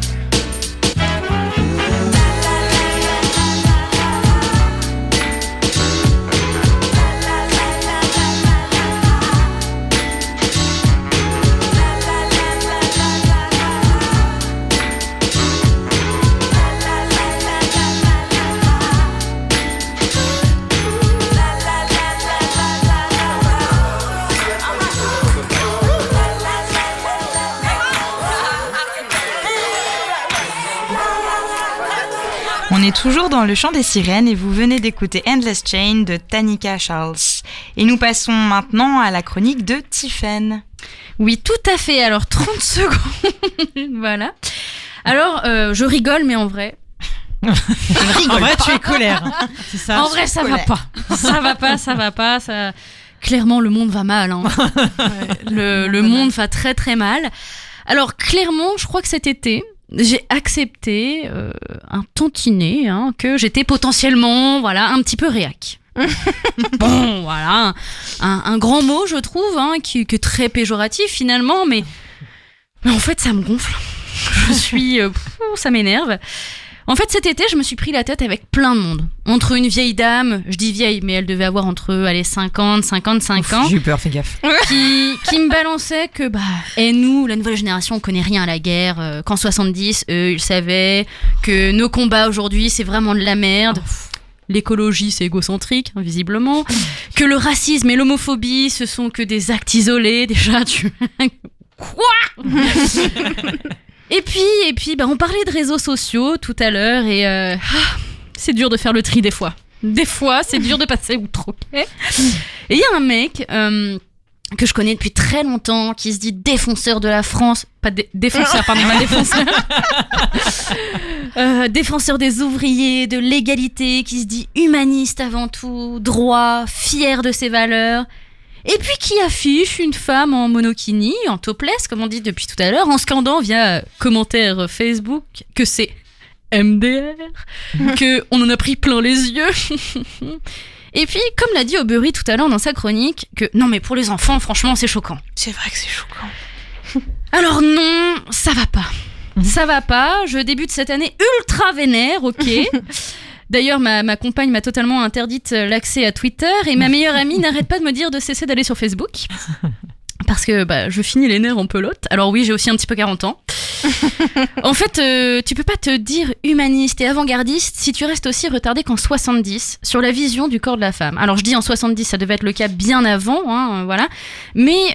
[SPEAKER 3] On est toujours dans le chant des sirènes et vous venez d'écouter Endless Chain de Tanika Charles. Et nous passons maintenant à la chronique de Tiffaine.
[SPEAKER 2] Oui, tout à fait. Alors, 30 secondes. Voilà. Alors, je rigole, mais en vrai...
[SPEAKER 5] En vrai, tu es colère. C'est ça.
[SPEAKER 2] En vrai, ça va pas. Ça va pas. Clairement, le monde va mal. Hein. Le monde va très très mal. Alors, clairement, je crois que cet été, j'ai accepté un tantinet que j'étais potentiellement, voilà, un petit peu réac. Bon, voilà, un grand mot, je trouve, qui est très péjoratif finalement, mais en fait, ça me gonfle. Je suis, ça m'énerve. En fait, cet été, je me suis pris la tête avec plein de monde. Entre une vieille dame, je dis vieille, mais elle devait avoir entre 50, 55 ans.
[SPEAKER 5] J'ai eu peur, fais gaffe.
[SPEAKER 2] Qui me balançait que, nous, la nouvelle génération, on connaît rien à la guerre. Qu'en 70, eux, ils savaient que nos combats aujourd'hui, c'est vraiment de la merde. L'écologie, c'est égocentrique, visiblement. Que le racisme et l'homophobie, ce sont que des actes isolés. Déjà, Quoi Et puis, on parlait de réseaux sociaux tout à l'heure et c'est dur de faire le tri des fois. Des fois, c'est dur de passer outre, ok. Et il y a un mec que je connais depuis très longtemps qui se dit défenseur de la France. Pas défenseur, pardon, défenseur. Défenseur des ouvriers, de l'égalité, qui se dit humaniste avant tout, droit, fier de ses valeurs. Et puis qui affiche une femme en monokini, en topless, comme on dit depuis tout à l'heure, en scandant via commentaire Facebook que c'est MDR, que on en a pris plein les yeux. Et puis, comme l'a dit Aubery tout à l'heure dans sa chronique, que non mais pour les enfants, franchement, c'est choquant.
[SPEAKER 4] C'est vrai que c'est choquant.
[SPEAKER 2] Alors non, ça va pas. Ça va pas, je débute cette année ultra vénère, ok. D'ailleurs, ma compagne m'a totalement interdite l'accès à Twitter et ma meilleure amie n'arrête pas de me dire de cesser d'aller sur Facebook. Parce que je finis les nerfs en pelote. Alors oui, j'ai aussi un petit peu 40 ans. En fait, tu peux pas te dire humaniste et avant-gardiste si tu restes aussi retardé qu'en 70 sur la vision du corps de la femme. Alors je dis en 70, ça devait être le cas bien avant, voilà. Mais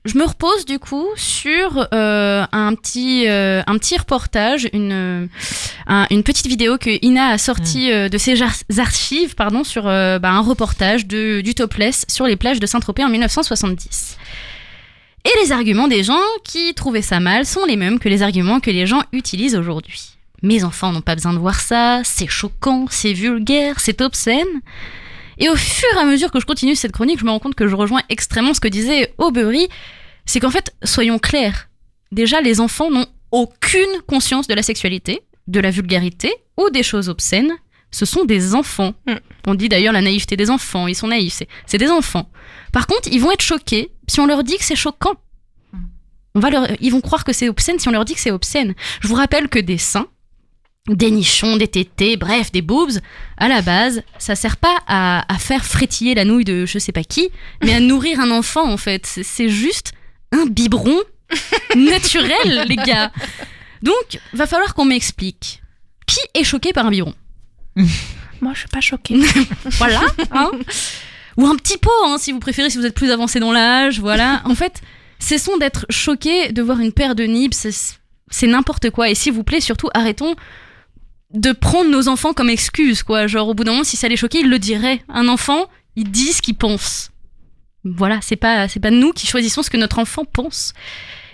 [SPEAKER 2] je me repose du coup sur un petit reportage, une petite vidéo que Ina a sortie de ses archives, sur un reportage du topless sur les plages de Saint-Tropez en 1970. Et les arguments des gens qui trouvaient ça mal sont les mêmes que les arguments que les gens utilisent aujourd'hui. Mes enfants n'ont pas besoin de voir ça, c'est choquant, c'est vulgaire, c'est obscène. Et au fur et à mesure que je continue cette chronique, je me rends compte que je rejoins extrêmement ce que disait Aubery. C'est qu'en fait, soyons clairs, déjà les enfants n'ont aucune conscience de la sexualité, de la vulgarité ou des choses obscènes. Ce sont des enfants. On dit d'ailleurs la naïveté des enfants, ils sont naïfs, c'est des enfants. Par contre, ils vont être choqués si on leur dit que c'est choquant. Ils vont croire que c'est obscène si on leur dit que c'est obscène. Je vous rappelle que des seins, des nichons, des tétés, bref, des boobs, à la base, ça sert pas à faire frétiller la nouille de je sais pas qui, mais à nourrir un enfant en fait. C'est juste un biberon naturel, les gars. Donc, va falloir qu'on m'explique. Qui est choqué par un biberon ?
[SPEAKER 4] Moi, je suis pas choquée.
[SPEAKER 2] Voilà, ou un petit pot, si vous préférez, si vous êtes plus avancé dans l'âge, voilà. En fait, cessons d'être choqués de voir une paire de nibs, c'est n'importe quoi. Et s'il vous plaît, surtout, arrêtons de prendre nos enfants comme excuse, quoi. Genre, au bout d'un moment, si ça les choquait, ils le diraient. Un enfant, il dit ce qu'il pense. voilà, c'est pas nous qui choisissons ce que notre enfant pense.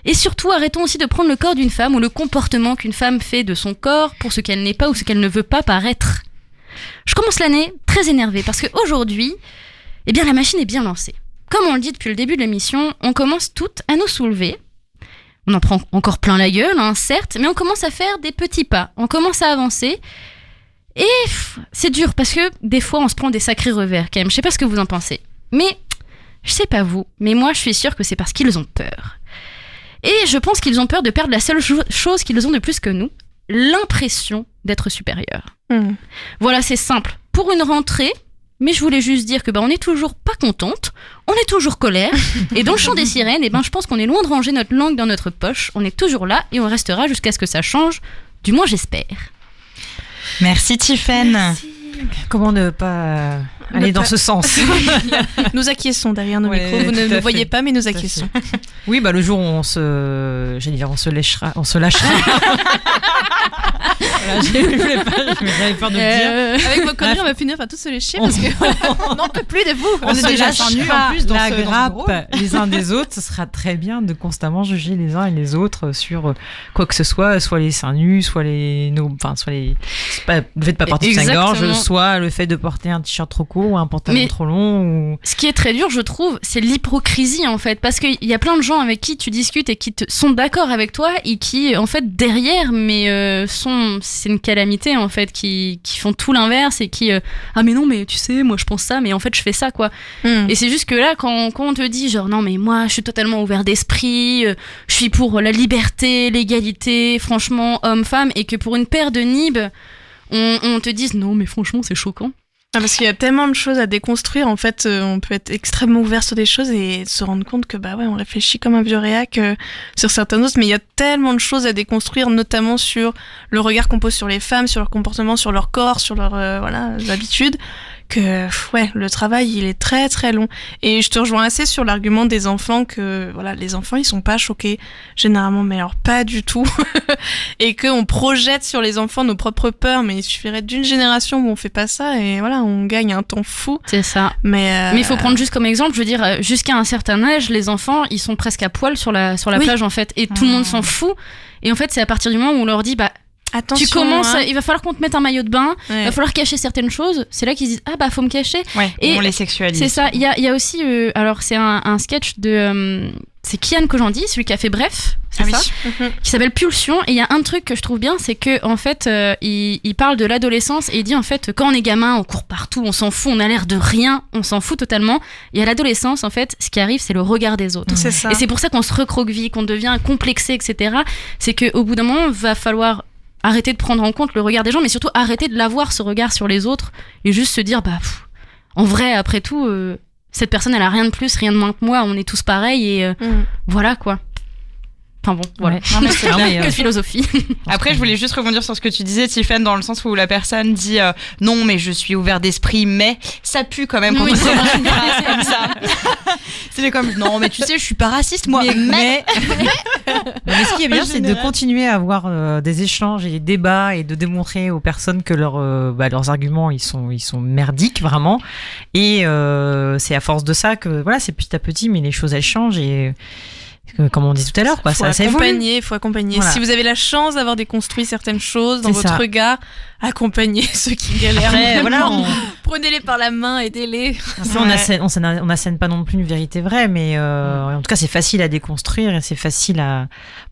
[SPEAKER 2] Et surtout, arrêtons aussi de prendre le corps d'une femme ou le comportement qu'une femme fait de son corps pour ce qu'elle n'est pas ou ce qu'elle ne veut pas paraître. Je commence l'année très énervée parce qu'aujourd'hui, eh bien, la machine est bien lancée. Comme on le dit depuis le début de l'émission, on commence toutes à nous soulever. On en prend encore plein la gueule, hein, certes, mais on commence à faire des petits pas. On commence à avancer. Et c'est dur parce que des fois, on se prend des sacrés revers quand même. Je sais pas ce que vous en pensez. Mais je sais pas vous, mais moi, je suis sûre que c'est parce qu'ils ont peur. Et je pense qu'ils ont peur de perdre la seule chose qu'ils ont de plus que nous, l'impression d'être supérieurs. Voilà, c'est simple. Pour une rentrée, mais je voulais juste dire que on est toujours pas contente, on est toujours colère, et dans le chant des sirènes, je pense qu'on est loin de ranger notre langue dans notre poche, on est toujours là et on restera jusqu'à ce que ça change, du moins j'espère.
[SPEAKER 3] Merci Tiffaine.
[SPEAKER 5] Comment ne pas aller dans ce sens?
[SPEAKER 4] Nous acquiesçons derrière nos
[SPEAKER 5] Ouais,
[SPEAKER 4] micros. Vous ne
[SPEAKER 5] tout à
[SPEAKER 4] me voyez
[SPEAKER 5] fait.
[SPEAKER 4] pas, mais nous
[SPEAKER 5] Tout à
[SPEAKER 4] acquiesçons.
[SPEAKER 5] Oui, le jour où on se lâchera. Voilà, j'avais peur de le dire.
[SPEAKER 4] Avec vos conneries, on va finir par tous se lécher parce qu'on n'en peut plus de vous.
[SPEAKER 5] On est déjà nus en plus dans
[SPEAKER 3] la
[SPEAKER 5] ce
[SPEAKER 3] grappe
[SPEAKER 5] bureau. Les uns des autres, ce sera très bien de constamment juger les uns et les autres sur quoi que ce soit les seins nus, soit le fait de pas porter de
[SPEAKER 2] Exactement.
[SPEAKER 5] soutien-gorge, soit le fait de porter un t-shirt trop court ou un pantalon
[SPEAKER 2] Mais-
[SPEAKER 5] trop long. Ou...
[SPEAKER 2] Ce qui est très dur, je trouve, c'est l'hypocrisie en fait, parce qu'il y a plein de gens avec qui tu discutes et qui sont d'accord avec toi et qui en fait derrière, c'est une calamité en fait, qui font tout l'inverse et qui ah mais non mais tu sais moi je pense ça mais en fait je fais ça quoi. Et c'est juste que là quand on te dit genre non mais moi je suis totalement ouvert d'esprit, je suis pour la liberté, l'égalité, franchement homme-femme, et que pour une paire de nibs on te dise non mais franchement c'est choquant.
[SPEAKER 4] Parce qu'il y a tellement de choses à déconstruire, en fait, on peut être extrêmement ouvert sur des choses et se rendre compte que on réfléchit comme un vieux réac sur certaines autres, mais il y a tellement de choses à déconstruire, notamment sur le regard qu'on pose sur les femmes, sur leur comportement, sur leur corps, sur leurs habitudes, que le travail il est très très long. Et je te rejoins assez sur l'argument des enfants que les enfants ils sont pas choqués généralement, mais alors pas du tout, et qu'on projette sur les enfants nos propres peurs, mais il suffirait d'une génération où on fait pas ça et on gagne un temps fou.
[SPEAKER 2] C'est ça.
[SPEAKER 4] Mais
[SPEAKER 2] il faut prendre juste comme exemple, je veux dire, jusqu'à un certain âge, les enfants, ils sont presque à poil sur la
[SPEAKER 4] Oui.
[SPEAKER 2] plage en fait, et tout le monde s'en fout. Et en fait, c'est à partir du moment où on leur dit,
[SPEAKER 4] attention,
[SPEAKER 2] tu commences,
[SPEAKER 4] hein.
[SPEAKER 2] Il va falloir qu'on te mette un maillot de bain,
[SPEAKER 4] Ouais.
[SPEAKER 2] il va falloir cacher certaines choses. C'est là qu'ils disent, faut me cacher.
[SPEAKER 3] Ouais,
[SPEAKER 2] Et
[SPEAKER 3] on les sexualise.
[SPEAKER 2] C'est ça. Il y a aussi, alors c'est un sketch de, c'est Kian Kojandi, celui qui a fait Bref, c'est
[SPEAKER 3] Ah oui.
[SPEAKER 2] ça, qui s'appelle Pulsion. Et il y a un truc que je trouve bien, c'est que en fait, il parle de l'adolescence et il dit en fait, quand on est gamin, on court partout, on s'en fout, on a l'air de rien, on s'en fout totalement. Et à l'adolescence, en fait, ce qui arrive, c'est le regard des autres.
[SPEAKER 4] C'est ça.
[SPEAKER 2] Et c'est pour ça qu'on se recroqueville, qu'on devient complexé, etc. C'est qu'au bout d'un moment, va falloir arrêter de prendre en compte le regard des gens, mais surtout arrêter de l'avoir, ce regard sur les autres, et juste se dire, en vrai, après tout, cette personne, elle a rien de plus, rien de moins que moi, on est tous pareils, et voilà, quoi. Enfin bon, voilà.
[SPEAKER 5] Ouais. Non, mais c'est clair.
[SPEAKER 2] Que de philosophie.
[SPEAKER 3] Après, je voulais juste rebondir sur ce que tu disais, Tiffany, dans le sens où la personne dit non, mais je suis ouvert d'esprit, mais ça pue quand même quand
[SPEAKER 2] Oui,
[SPEAKER 3] on
[SPEAKER 2] c'est
[SPEAKER 3] commence une phrase comme ça. C'est comme non, mais tu sais, je suis pas raciste moi. Mais...
[SPEAKER 5] Mais ce qui est bien, c'est de continuer à avoir des échanges et des débats et de démontrer aux personnes que leurs arguments ils sont merdiques vraiment. Et c'est à force de ça que c'est petit à petit, mais les choses elles changent et comme on dit tout à l'heure,
[SPEAKER 4] Faut accompagner.
[SPEAKER 5] Voilà.
[SPEAKER 4] Si vous avez la chance d'avoir déconstruit certaines choses dans
[SPEAKER 5] C'est
[SPEAKER 4] votre
[SPEAKER 5] ça.
[SPEAKER 4] regard, accompagnez ceux qui galèrent.
[SPEAKER 5] Après,
[SPEAKER 4] vraiment.
[SPEAKER 5] voilà,
[SPEAKER 4] Prenez-les par la main, aidez-les.
[SPEAKER 5] Après, on assène pas non plus une vérité vraie, mais en tout cas c'est facile à déconstruire et c'est facile à.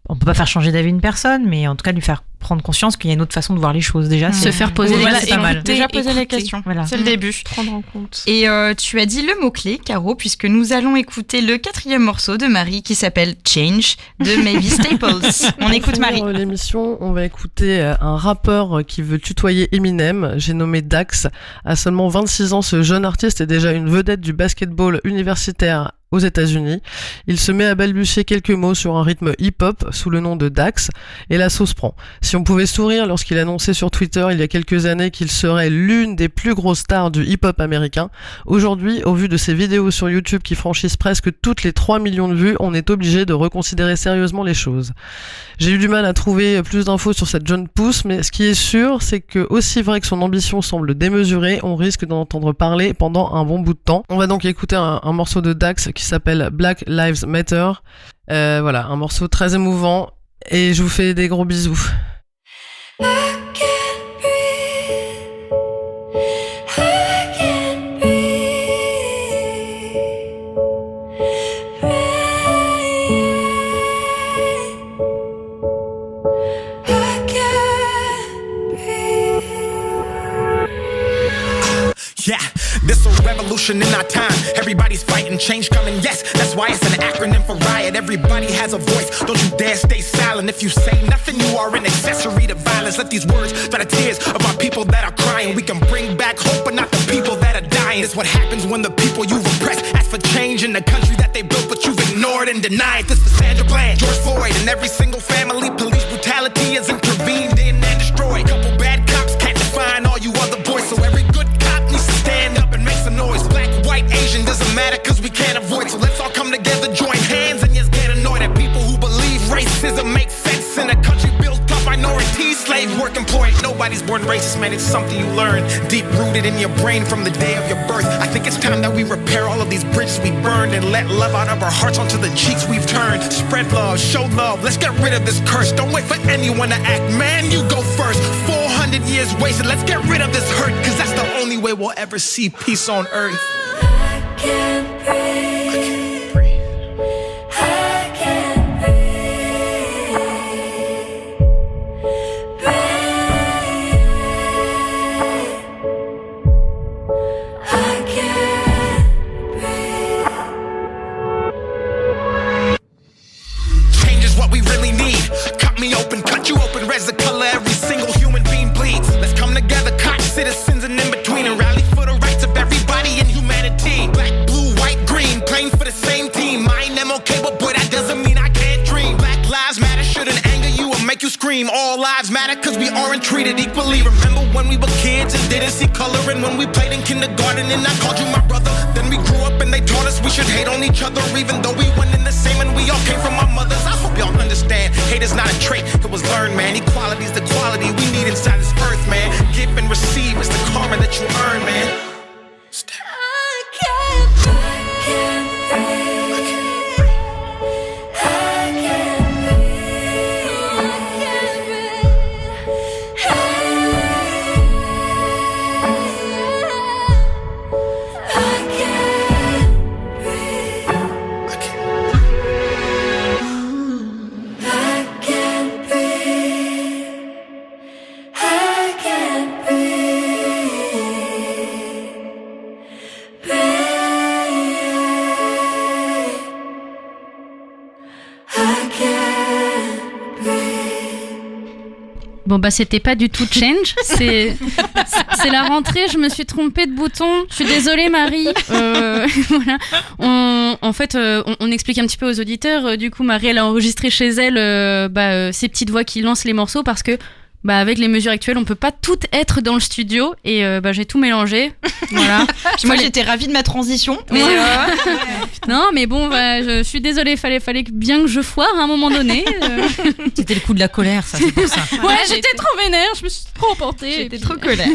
[SPEAKER 5] On peut pas faire changer d'avis une personne, mais en tout cas lui faire prendre conscience qu'il y a une autre façon de voir les choses déjà.
[SPEAKER 2] Se faire poser des
[SPEAKER 5] Voilà,
[SPEAKER 2] questions.
[SPEAKER 5] c'est pas mal.
[SPEAKER 3] Déjà poser les
[SPEAKER 4] Écouter.
[SPEAKER 3] questions.
[SPEAKER 5] Voilà.
[SPEAKER 3] C'est le début.
[SPEAKER 4] Prendre en compte.
[SPEAKER 3] Et tu as dit le mot-clé, Caro, puisque nous allons écouter le 4e morceau de Marie qui s'appelle Change de Mavis Staples. On écoute
[SPEAKER 6] Pour
[SPEAKER 3] Marie.
[SPEAKER 6] finir l'émission, on va écouter un rappeur qui veut tutoyer Eminem, j'ai nommé Dax. À seulement 26 ans, ce jeune artiste est déjà une vedette du basketball universitaire aux États-Unis. Il se met à balbutier quelques mots sur un rythme hip-hop sous le nom de Dax et la sauce prend. Si on pouvait sourire lorsqu'il annonçait sur Twitter il y a quelques années qu'il serait l'une des plus grosses stars du hip-hop américain, aujourd'hui, au vu de ses vidéos sur YouTube qui franchissent presque toutes les 3 millions de vues, on est obligé de reconsidérer sérieusement les choses. J'ai eu du mal à trouver plus d'infos sur cette jeune pousse, mais ce qui est sûr, c'est que aussi vrai que son ambition semble démesurée, on risque d'en entendre parler pendant un bon bout de temps. On va donc écouter un morceau de Dax qui s'appelle Black Lives Matter. Voilà, un morceau très émouvant et je vous fais des gros bisous.
[SPEAKER 10] Yeah, this a revolution in our time. Everybody's fighting, change coming, yes. That's why it's an acronym for riot. Everybody has a voice, don't you dare stay silent. If you say nothing, you are an accessory to violence. Let these words dry the tears of our people that are crying. We can bring back hope, but not the people that are dying. It's what happens when the people you've oppressed ask for change in the country that they built, but you've ignored and denied. This is Sandra Bland, George Floyd, and every single family. Police brutality is intervened in and destroyed. Couple bad cops can't define all you other boys, so every good cop needs to stand up and make some noise. Black, white, Asian, doesn't matter cause we can't avoid. So let's all come together, join hands and just get annoyed at people who believe racism makes sense in a country built up minorities, slave work employed. Nobody's born racist, man, it's something you learn. Deep rooted in your brain from the day of your birth. I think it's time that we repair all of these bridges we burned and let love out of our hearts onto the cheeks we've turned. Spread love, show love, let's get rid of this curse. Don't wait for anyone to act, man, you go first. 400 years wasted, let's get rid of this hurt, cause that's the only way we'll ever see peace on earth.
[SPEAKER 8] I can't breathe. I can't breathe. I can't breathe. I can't breathe.
[SPEAKER 10] Change is what we really need. Cut me open, cut you open, res the color every single human being bleeds. Let's come together, cops, citizens, and in between, and rally for the rights of everybody in humanity. Black, blue, white, green, playing for the same team. Mine, I'm okay, but boy, that doesn't mean I can't dream. Black lives matter, shouldn't anger you or make you scream. All lives matter, cause we aren't treated equally. Remember when we were kids and didn't see color, and when we played in kindergarten and I called you my brother. Then we grew up and they taught us we should hate on each other, even though we went in the same and we all came from our mothers. I hope y'all understand, hate is not a trait, it was learned, man. Equality's the quality we need inside this earth, man. Give and receive is the karma that you earn, man. Step.
[SPEAKER 8] I can't breathe. I can't breathe. I can't breathe. I can't breathe.
[SPEAKER 10] I can't.
[SPEAKER 8] I can't breathe. I can't breathe. I can't breathe.
[SPEAKER 2] Bon bah c'était pas du tout Change, c'est la rentrée, je me suis trompée de bouton. Je suis désolée Marie. Voilà. On explique un petit peu aux auditeurs. Du coup Marie elle a enregistré chez elle ses petites voix qui lancent les morceaux parce que avec les mesures actuelles, on peut pas tout être dans le studio et j'ai tout mélangé. Voilà.
[SPEAKER 3] Moi j'étais ravie de ma transition. Mais
[SPEAKER 2] Non, mais bon, je suis désolée, fallait bien que je foire à un moment donné.
[SPEAKER 5] C'était le coup de la colère, ça, c'est pour ça.
[SPEAKER 2] Ouais, j'étais trop vénère, je me suis trop emportée.
[SPEAKER 3] J'étais trop colère.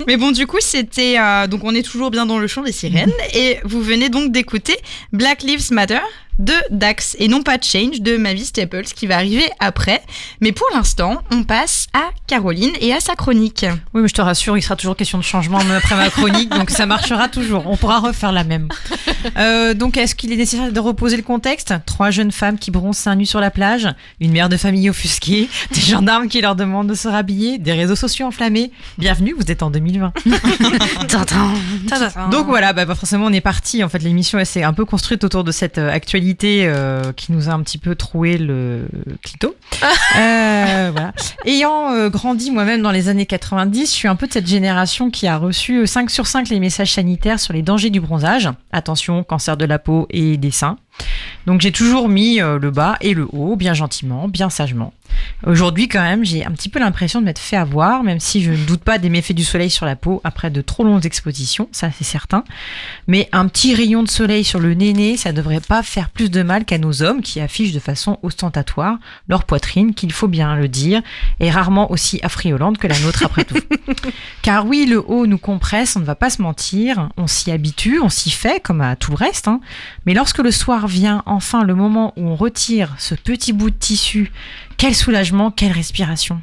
[SPEAKER 3] Mais bon, du coup, c'était donc on est toujours bien dans le chant des sirènes et vous venez donc d'écouter Black Lives Matter de Dax et non pas Change de Mavis Staples qui va arriver après. Mais pour l'instant, on passe à Caroline et à sa chronique.
[SPEAKER 5] Oui, mais je te rassure, il sera toujours question de changement même après ma chronique, donc ça marchera toujours. On pourra refaire la même. Donc, est-ce qu'il est nécessaire de reposer le contexte ? 3 jeunes femmes qui bronzent seins nus sur la plage, une mère de famille offusquée, des gendarmes qui leur demandent de se rhabiller, des réseaux sociaux enflammés. Bienvenue, vous êtes en 2020. Donc voilà, forcément on est parti. En fait, l'émission elle s'est un peu construite autour de cette actualité actualité qui nous a un petit peu troué le clito. Voilà. Ayant grandi moi-même dans les années 90, je suis un peu de cette génération qui a reçu 5 sur 5 les messages sanitaires sur les dangers du bronzage. Attention, cancer de la peau et des seins. Donc j'ai toujours mis le bas et le haut, bien gentiment, bien sagement. Aujourd'hui, quand même, j'ai un petit peu l'impression de m'être fait avoir, même si je ne doute pas des méfaits du soleil sur la peau après de trop longues expositions, ça c'est certain. Mais un petit rayon de soleil sur le néné, ça devrait pas faire plus de mal qu'à nos hommes qui affichent de façon ostentatoire leur poitrine, qu'il faut bien le dire, est rarement aussi affriolante que la nôtre après tout. Car oui, le haut nous compresse, on ne va pas se mentir, on s'y habitue, on s'y fait comme à tout le reste, hein. Mais lorsque le soir vient enfin le moment où on retire ce petit bout de tissu, quel soulagement, quelle respiration.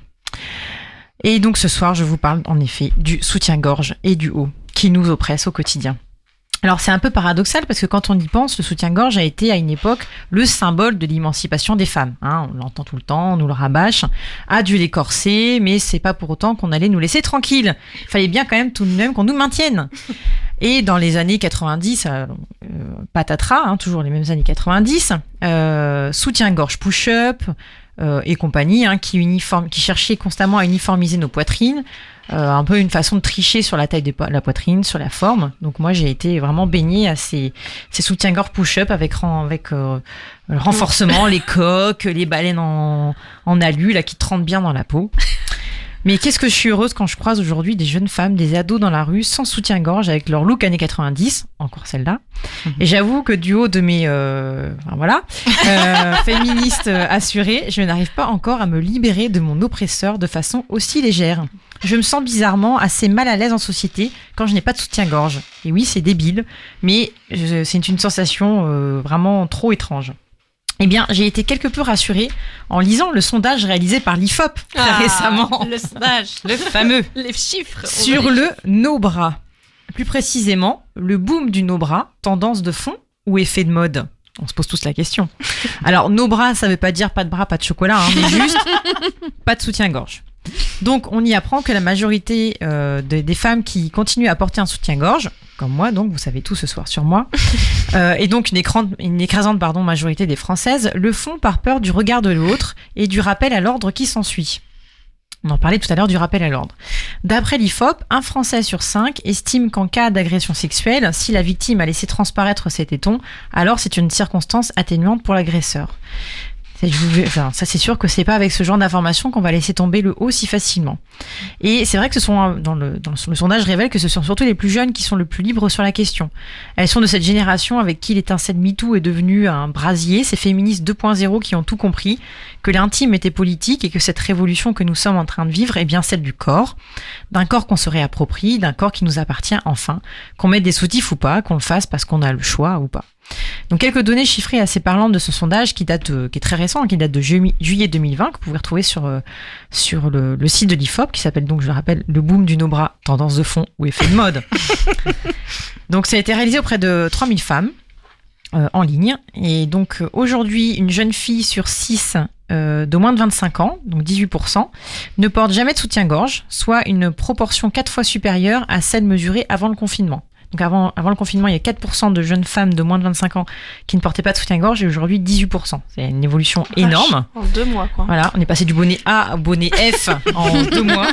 [SPEAKER 5] Et donc ce soir, je vous parle en effet du soutien-gorge et du haut qui nous oppresse au quotidien. Alors c'est un peu paradoxal parce que quand on y pense, le soutien-gorge a été à une époque le symbole de l'émancipation des femmes. Hein, on l'entend tout le temps, on nous le rabâche. Adieu les corsets, mais c'est pas pour autant qu'on allait nous laisser tranquilles. Il fallait bien quand même tout de même qu'on nous maintienne. Et dans les années 90, patatras, hein, toujours les mêmes années 90, soutien-gorge push-up et compagnie, hein, qui cherchaient constamment à uniformiser nos poitrines, un peu une façon de tricher sur la taille de la poitrine, sur la forme. Donc moi j'ai été vraiment baignée à ces soutiens-gorge push-up avec renforcement, les coques, les baleines en alu là qui te rentrent bien dans la peau. Mais qu'est-ce que je suis heureuse quand je croise aujourd'hui des jeunes femmes, des ados dans la rue sans soutien-gorge avec leur look années 90, encore celle-là. Et j'avoue que du haut de mes féministes assurées, je n'arrive pas encore à me libérer de mon oppresseur de façon aussi légère. Je me sens bizarrement assez mal à l'aise en société quand je n'ai pas de soutien-gorge. Et oui, c'est débile, mais c'est une sensation vraiment trop étrange. Eh bien, j'ai été quelque peu rassurée en lisant le sondage réalisé par l'IFOP très récemment.
[SPEAKER 4] Le sondage,
[SPEAKER 5] le fameux.
[SPEAKER 4] Les chiffres.
[SPEAKER 5] Sur le no-bras. Plus précisément, le boom du no-bras, tendance de fond ou effet de mode ? On se pose tous la question. Alors, no-bras, ça veut pas dire pas de bras, pas de chocolat, hein, mais juste pas de soutien-gorge. Donc, on y apprend que la majorité des femmes qui continuent à porter un soutien-gorge, comme moi, donc vous savez tout ce soir sur moi, et donc une écrasante majorité des Françaises, le font par peur du regard de l'autre et du rappel à l'ordre qui s'ensuit. On en parlait tout à l'heure du rappel à l'ordre. D'après l'IFOP, 1 Français sur 5 estime qu'en cas d'agression sexuelle, si la victime a laissé transparaître ses tétons, alors c'est une circonstance atténuante pour l'agresseur. Ça, c'est sûr que c'est pas avec ce genre d'informations qu'on va laisser tomber le haut si facilement. Et c'est vrai que le sondage révèle que ce sont surtout les plus jeunes qui sont le plus libres sur la question. Elles sont de cette génération avec qui l'étincelle MeToo est devenue un brasier, ces féministes 2.0 qui ont tout compris, que l'intime était politique et que cette révolution que nous sommes en train de vivre est bien celle du corps, d'un corps qu'on se réapproprie, d'un corps qui nous appartient enfin, qu'on mette des soutifs ou pas, qu'on le fasse parce qu'on a le choix ou pas. Donc quelques données chiffrées assez parlantes de ce sondage qui est très récent, qui date de juillet 2020, que vous pouvez retrouver sur le site de l'IFOP, qui s'appelle donc, je le rappelle, le boom du no-bras, tendance de fond ou effet de mode. Donc ça a été réalisé auprès de 3000 femmes en ligne. Et donc aujourd'hui, une jeune fille sur 6 de moins de 25 ans, donc 18%, ne porte jamais de soutien-gorge, soit une proportion 4 fois supérieure à celle mesurée avant le confinement. Donc avant le confinement, il y a 4% de jeunes femmes de moins de 25 ans qui ne portaient pas de soutien-gorge et aujourd'hui 18%. C'est une évolution énorme.
[SPEAKER 4] En 2 mois, quoi.
[SPEAKER 5] Voilà, on est passé du bonnet A au bonnet F en 2 mois.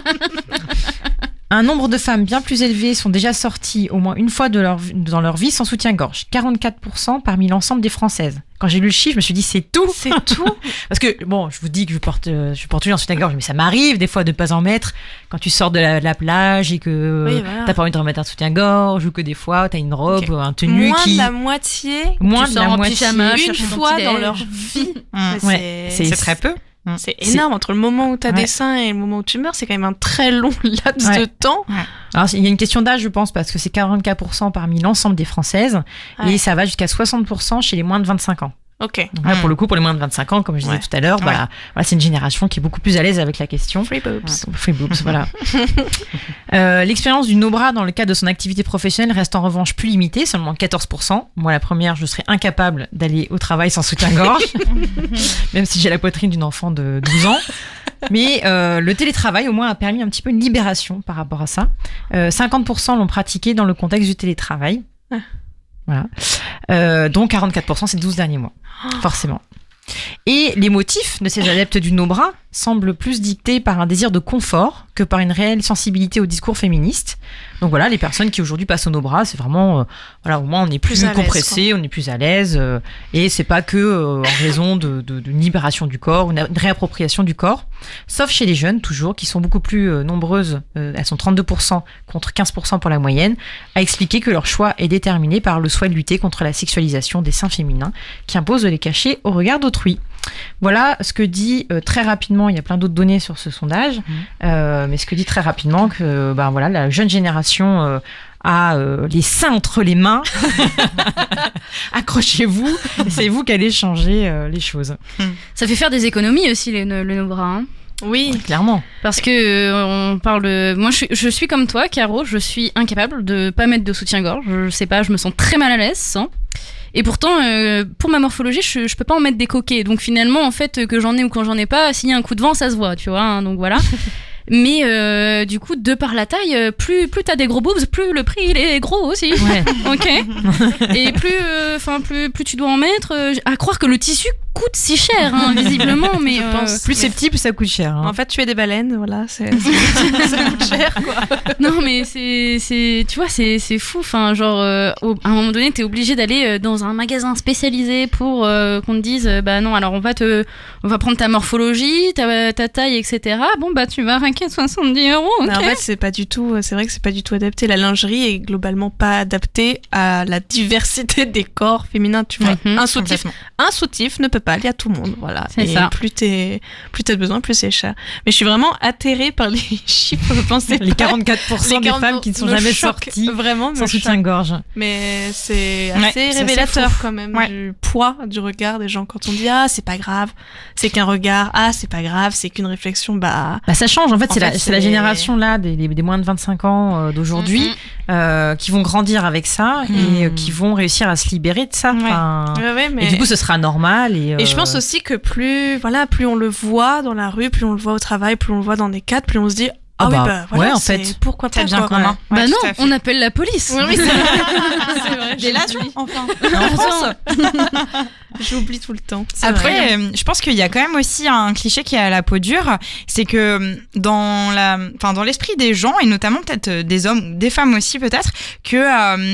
[SPEAKER 5] Un nombre de femmes bien plus élevé sont déjà sorties au moins une fois dans leur vie sans soutien-gorge. 44% parmi l'ensemble des Françaises. Quand j'ai lu le chiffre, je me suis dit c'est tout. C'est tout. Parce que bon, je vous dis que je porte toujours un soutien-gorge, mais ça m'arrive des fois de ne pas en mettre quand tu sors de la plage et que t'as pas envie de remettre un soutien-gorge ou que des fois t'as une robe, un tenue
[SPEAKER 4] moins
[SPEAKER 5] qui
[SPEAKER 4] de la moitié.
[SPEAKER 5] Moins de la moitié
[SPEAKER 2] pyjama,
[SPEAKER 4] une fois dans leur vie.
[SPEAKER 5] C'est très peu.
[SPEAKER 4] C'est énorme. Entre le moment où t'as des seins et le moment où tu meurs, c'est quand même un très long laps de temps.
[SPEAKER 5] Alors, il y a une question d'âge, je pense, parce que c'est 44% parmi l'ensemble des Françaises et ça va jusqu'à 60% chez les moins de 25 ans.
[SPEAKER 4] Ok.
[SPEAKER 5] Donc là, pour le coup, pour les moins de 25 ans, comme je disais tout à l'heure, voilà, c'est une génération qui est beaucoup plus à l'aise avec la question.
[SPEAKER 4] Free boobs.
[SPEAKER 5] Free boobs, voilà. L'expérience du no-bras dans le cadre de son activité professionnelle reste en revanche plus limitée, seulement 14%. Moi, la première, je serais incapable d'aller au travail sans soutien-gorge, même si j'ai la poitrine d'une enfant de 12 ans. Mais le télétravail, au moins, a permis un petit peu une libération par rapport à ça. 50% l'ont pratiqué dans le contexte du télétravail. Voilà. Donc 44% ces 12 derniers mois, forcément. Et les motifs de ces adeptes du no-bra semblent plus dictés par un désir de confort que par une réelle sensibilité au discours féministe. Donc voilà, les personnes qui aujourd'hui passent au no-bra, c'est vraiment, voilà, au moins on est plus
[SPEAKER 4] à l'aise,
[SPEAKER 5] compressé, on est plus à l'aise, et c'est pas que en raison d'une libération du corps, une réappropriation du corps. Sauf chez les jeunes, toujours, qui sont beaucoup plus nombreuses, elles sont 32% contre 15% pour la moyenne, à expliquer que leur choix est déterminé par le souhait de lutter contre la sexualisation des seins féminins, qui impose de les cacher au regard d'autrui. Voilà ce que dit très rapidement, il y a plein d'autres données sur ce sondage, mais ce que dit très rapidement que voilà, la jeune génération a les seins entre les mains. Accrochez-vous, c'est vous qui allez changer les choses.
[SPEAKER 2] Ça fait faire des économies aussi, le no-bra. Hein.
[SPEAKER 4] Oui,
[SPEAKER 5] clairement.
[SPEAKER 2] Parce que on parle de... Moi, je suis comme toi, Caro, je suis incapable de pas mettre de soutien-gorge. Je sais pas, je me sens très mal à l'aise sans. Et pourtant, pour ma morphologie, je peux pas en mettre des coquets. Donc finalement, en fait, que j'en ai ou quand j'en ai pas, s'il y a un coup de vent, ça se voit, tu vois. Hein, donc voilà. Mais du coup, de par la taille, plus t'as des gros boobs, plus le prix il est gros aussi.
[SPEAKER 5] Ouais.
[SPEAKER 2] Ok. Et plus tu dois en mettre. À croire que le tissu coûte si cher, hein, visiblement. Mais
[SPEAKER 4] je pense.
[SPEAKER 5] Plus c'est petit, plus ça coûte cher. Hein.
[SPEAKER 4] En fait, tuer des baleines, voilà, ça coûte cher, quoi.
[SPEAKER 2] Non, mais tu vois, c'est fou. Enfin, genre, à un moment donné, t'es obligé d'aller dans un magasin spécialisé pour qu'on te dise, bah non, alors on va prendre ta morphologie, ta taille, etc. Bon, bah tu vas ranker 70 €. Ok.
[SPEAKER 4] En fait, c'est vrai que c'est pas du tout adapté. La lingerie est globalement pas adaptée à la diversité des corps féminins. Tu vois, un soutif ne peut pas aller à tout le monde. Voilà.
[SPEAKER 2] C'est ça.
[SPEAKER 4] Plus t'as besoin, plus c'est cher. Mais je suis vraiment atterrée par les chiffres. Je pensais
[SPEAKER 5] les 44% des femmes qui ne sont jamais sorties
[SPEAKER 4] vraiment
[SPEAKER 5] sans soutien-gorge.
[SPEAKER 4] Mais c'est assez révélateur quand même du poids du regard des gens quand on dit c'est pas grave, c'est qu'un regard, c'est pas grave, c'est qu'une réflexion,
[SPEAKER 5] ça change. En fait, c'est la génération là des moins de 25 ans d'aujourd'hui qui vont grandir avec ça et qui vont réussir à se libérer de ça.
[SPEAKER 4] Mais...
[SPEAKER 5] Et du coup, ce sera normal.
[SPEAKER 4] Et je pense aussi que plus on le voit dans la rue, plus on le voit au travail, plus on le voit dans des cadres, plus on se dit voilà,
[SPEAKER 5] en fait,
[SPEAKER 4] pourquoi pas,
[SPEAKER 3] bien commun.
[SPEAKER 2] Bah non, on appelle la police.
[SPEAKER 4] Oui, c'est vrai.
[SPEAKER 3] Délation, enfin.
[SPEAKER 4] En France. J'oublie tout le temps.
[SPEAKER 3] Après, je pense qu'il y a quand même aussi un cliché qui est à la peau dure, c'est que dans l'esprit des gens, et notamment peut-être des hommes ou des femmes aussi peut-être, que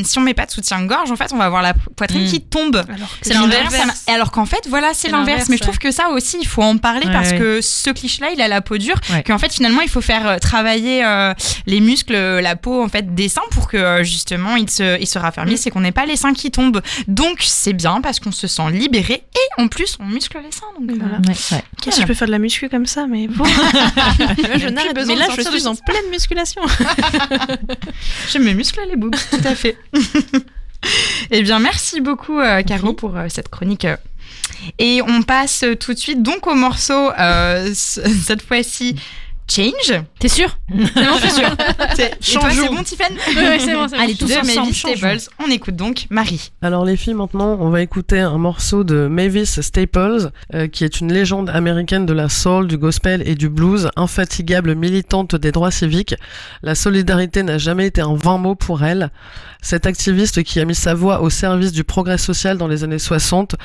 [SPEAKER 3] si on met pas de soutien-gorge, en fait, on va avoir la poitrine qui tombe.
[SPEAKER 2] C'est l'inverse.
[SPEAKER 3] Alors qu'en fait, voilà, c'est l'inverse. Mais je trouve que ça aussi, il faut en parler parce que ce cliché-là, il a la peau dure, qu'en fait, finalement, il faut faire travailler les muscles, la peau en fait des seins pour que justement ils se raffermissent et qu'on n'ait pas les seins qui tombent. Donc c'est bien parce qu'on se sent libéré et en plus on muscle les seins. Donc
[SPEAKER 4] voilà. Je peux faire de la muscu comme ça, mais bon. Je n'arrête pas. Mais là je suis en pleine musculation.
[SPEAKER 3] Je me muscle les boobs, tout à fait. Eh bien merci beaucoup Caro pour cette chronique. Et on passe tout de suite donc au morceau cette fois-ci Change.
[SPEAKER 2] T'es sûr?
[SPEAKER 3] Non, je suis sûre. Et toi, c'est bon, Tiffany?
[SPEAKER 2] Oui, c'est bon.
[SPEAKER 3] Allez, tous ensemble, Staples. On écoute donc Marie.
[SPEAKER 6] Alors les filles, maintenant, on va écouter un morceau de Mavis Staples, qui est une légende américaine de la soul, du gospel et du blues, infatigable militante des droits civiques. La solidarité n'a jamais été un vain mot pour elle. Cette activiste qui a mis sa voix au service du progrès social dans les années 60,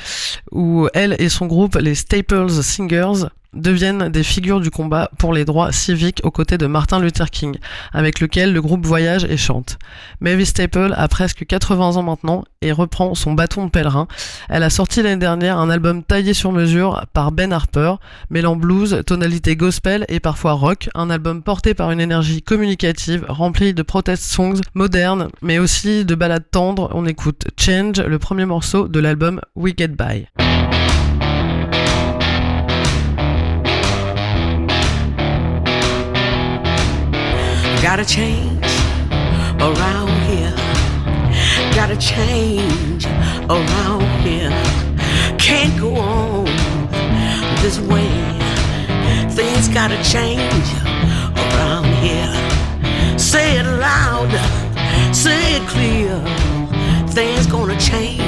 [SPEAKER 6] où elle et son groupe, les Staples Singers, deviennent des figures du combat pour les droits civiques aux côtés de Martin Luther King, avec lequel le groupe voyage et chante. Mavis Staples a presque 80 ans maintenant et reprend son bâton de pèlerin. Elle a sorti l'année dernière un album taillé sur mesure par Ben Harper, mêlant blues, tonalité gospel et parfois rock, un album porté par une énergie communicative, rempli de protest songs modernes, mais aussi de ballades tendres. On écoute Change, le premier morceau de l'album We Get By.
[SPEAKER 11] Gotta change around here. Gotta change around here. Can't go on this way. Things gotta change around here. Say it loud, say it clear. Things gonna change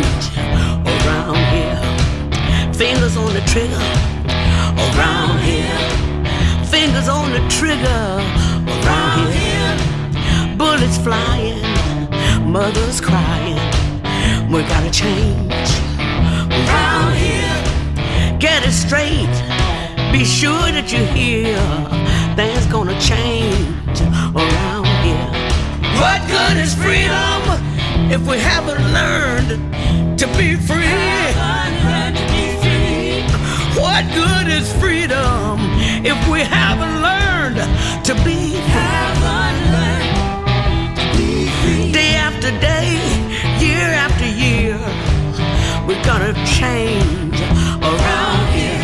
[SPEAKER 11] around here. Fingers on the trigger around here. Fingers on the trigger around here. Bullets flying, mothers crying. We gotta change around here. Get it straight. Be sure that you hear. Things gonna change around here. What good is freedom if we haven't learned to be free? What good is freedom if we haven't learned to be free? Day after day, year after year, we gotta change around here.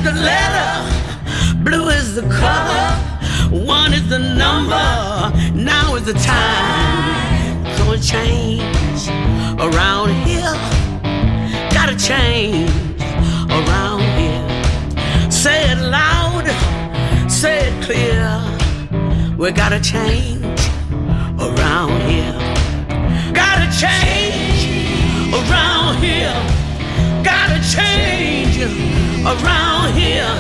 [SPEAKER 11] The letter, blue is the color, one is the number, now is the time. So it change around here, gotta change around here. Say it loud, say it clear, we gotta change around here. Gotta change around here, gotta change around here.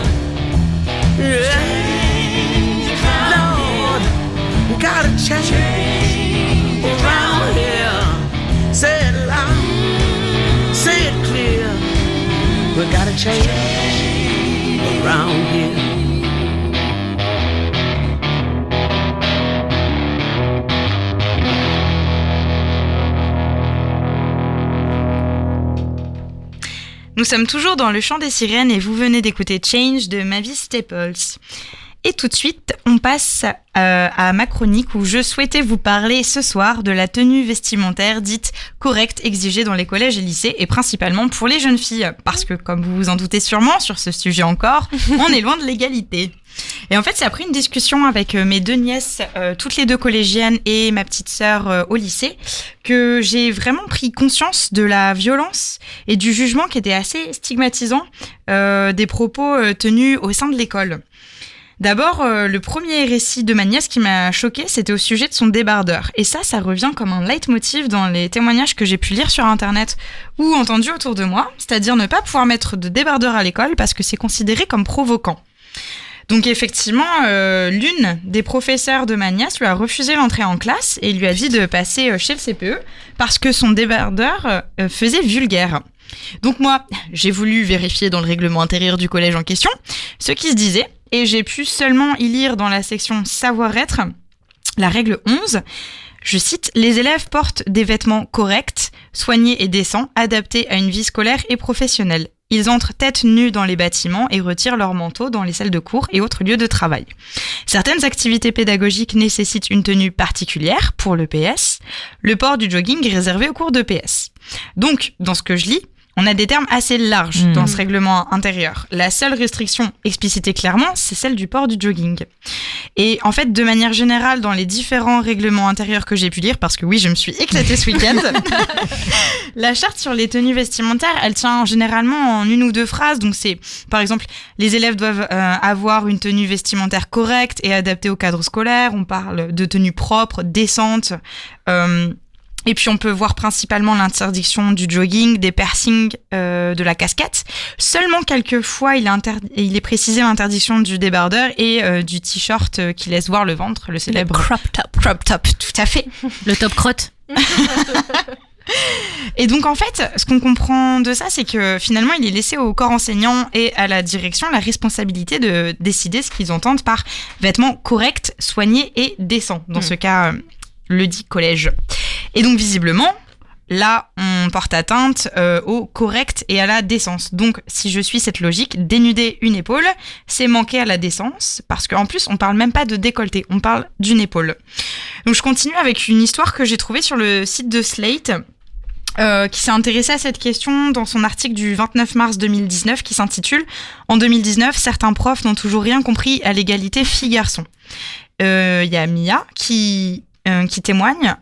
[SPEAKER 11] Yeah. Lord, gotta change around here. Say it loud, say it clear. We gotta change around here.
[SPEAKER 3] Nous sommes toujours dans le chant des sirènes et vous venez d'écouter Change de Mavis Staples. Et tout de suite, on passe à ma chronique où je souhaitais vous parler ce soir de la tenue vestimentaire dite correcte exigée dans les collèges et lycées et principalement pour les jeunes filles. Parce que, comme vous vous en doutez sûrement, sur ce sujet encore, on est loin de l'égalité. Et en fait, c'est après une discussion avec mes deux nièces, toutes les deux collégiennes et ma petite sœur au lycée, que j'ai vraiment pris conscience de la violence et du jugement qui était assez stigmatisant des propos tenus au sein de l'école. D'abord, le premier récit de ma nièce qui m'a choquée, c'était au sujet de son débardeur. Et ça revient comme un leitmotiv dans les témoignages que j'ai pu lire sur Internet ou entendus autour de moi, c'est-à-dire ne pas pouvoir mettre de débardeur à l'école parce que c'est considéré comme provoquant. Donc effectivement, l'une des professeurs de ma nièce lui a refusé l'entrée en classe et lui a dit de passer chez le CPE parce que son débardeur faisait vulgaire. Donc moi, j'ai voulu vérifier dans le règlement intérieur du collège en question ce qui se disait et j'ai pu seulement y lire dans la section savoir-être la règle 11. Je cite, « Les élèves portent des vêtements corrects, soignés et décents, adaptés à une vie scolaire et professionnelle. Ils entrent tête nue dans les bâtiments et retirent leur manteau dans les salles de cours et autres lieux de travail. Certaines activités pédagogiques nécessitent une tenue particulière pour le PS. Le port du jogging est réservé aux cours de PS. » Donc, dans ce que je lis, on a des termes assez larges dans ce règlement intérieur. La seule restriction explicitée clairement, c'est celle du port du jogging. Et en fait, de manière générale, dans les différents règlements intérieurs que j'ai pu lire, parce que oui, je me suis éclatée ce week-end, la charte sur les tenues vestimentaires, elle tient généralement en une ou deux phrases. Donc c'est, par exemple, les élèves doivent avoir une tenue vestimentaire correcte et adaptée au cadre scolaire. On parle de tenue propre, décente, et puis on peut voir principalement l'interdiction du jogging, des piercings, de la casquette. Seulement quelques fois, il est précisé l'interdiction du débardeur et du t-shirt qui laisse voir le ventre, le célèbre
[SPEAKER 2] crop top.
[SPEAKER 3] Crop top, tout à fait.
[SPEAKER 2] Le top crotte.
[SPEAKER 3] Et donc en fait, ce qu'on comprend de ça, c'est que finalement, il est laissé au corps enseignant et à la direction la responsabilité de décider ce qu'ils entendent par vêtements corrects, soignés et décents. Dans ce cas, le dit collège. Et donc visiblement, là, on porte atteinte au correct et à la décence. Donc, si je suis cette logique, dénuder une épaule, c'est manquer à la décence, parce qu'en plus, on parle même pas de décolleté, on parle d'une épaule. Donc, je continue avec une histoire que j'ai trouvée sur le site de Slate, qui s'est intéressé à cette question dans son article du 29 mars 2019, qui s'intitule « En 2019, certains profs n'ont toujours rien compris à l'égalité filles-garçons ». il y a Mia qui témoigne.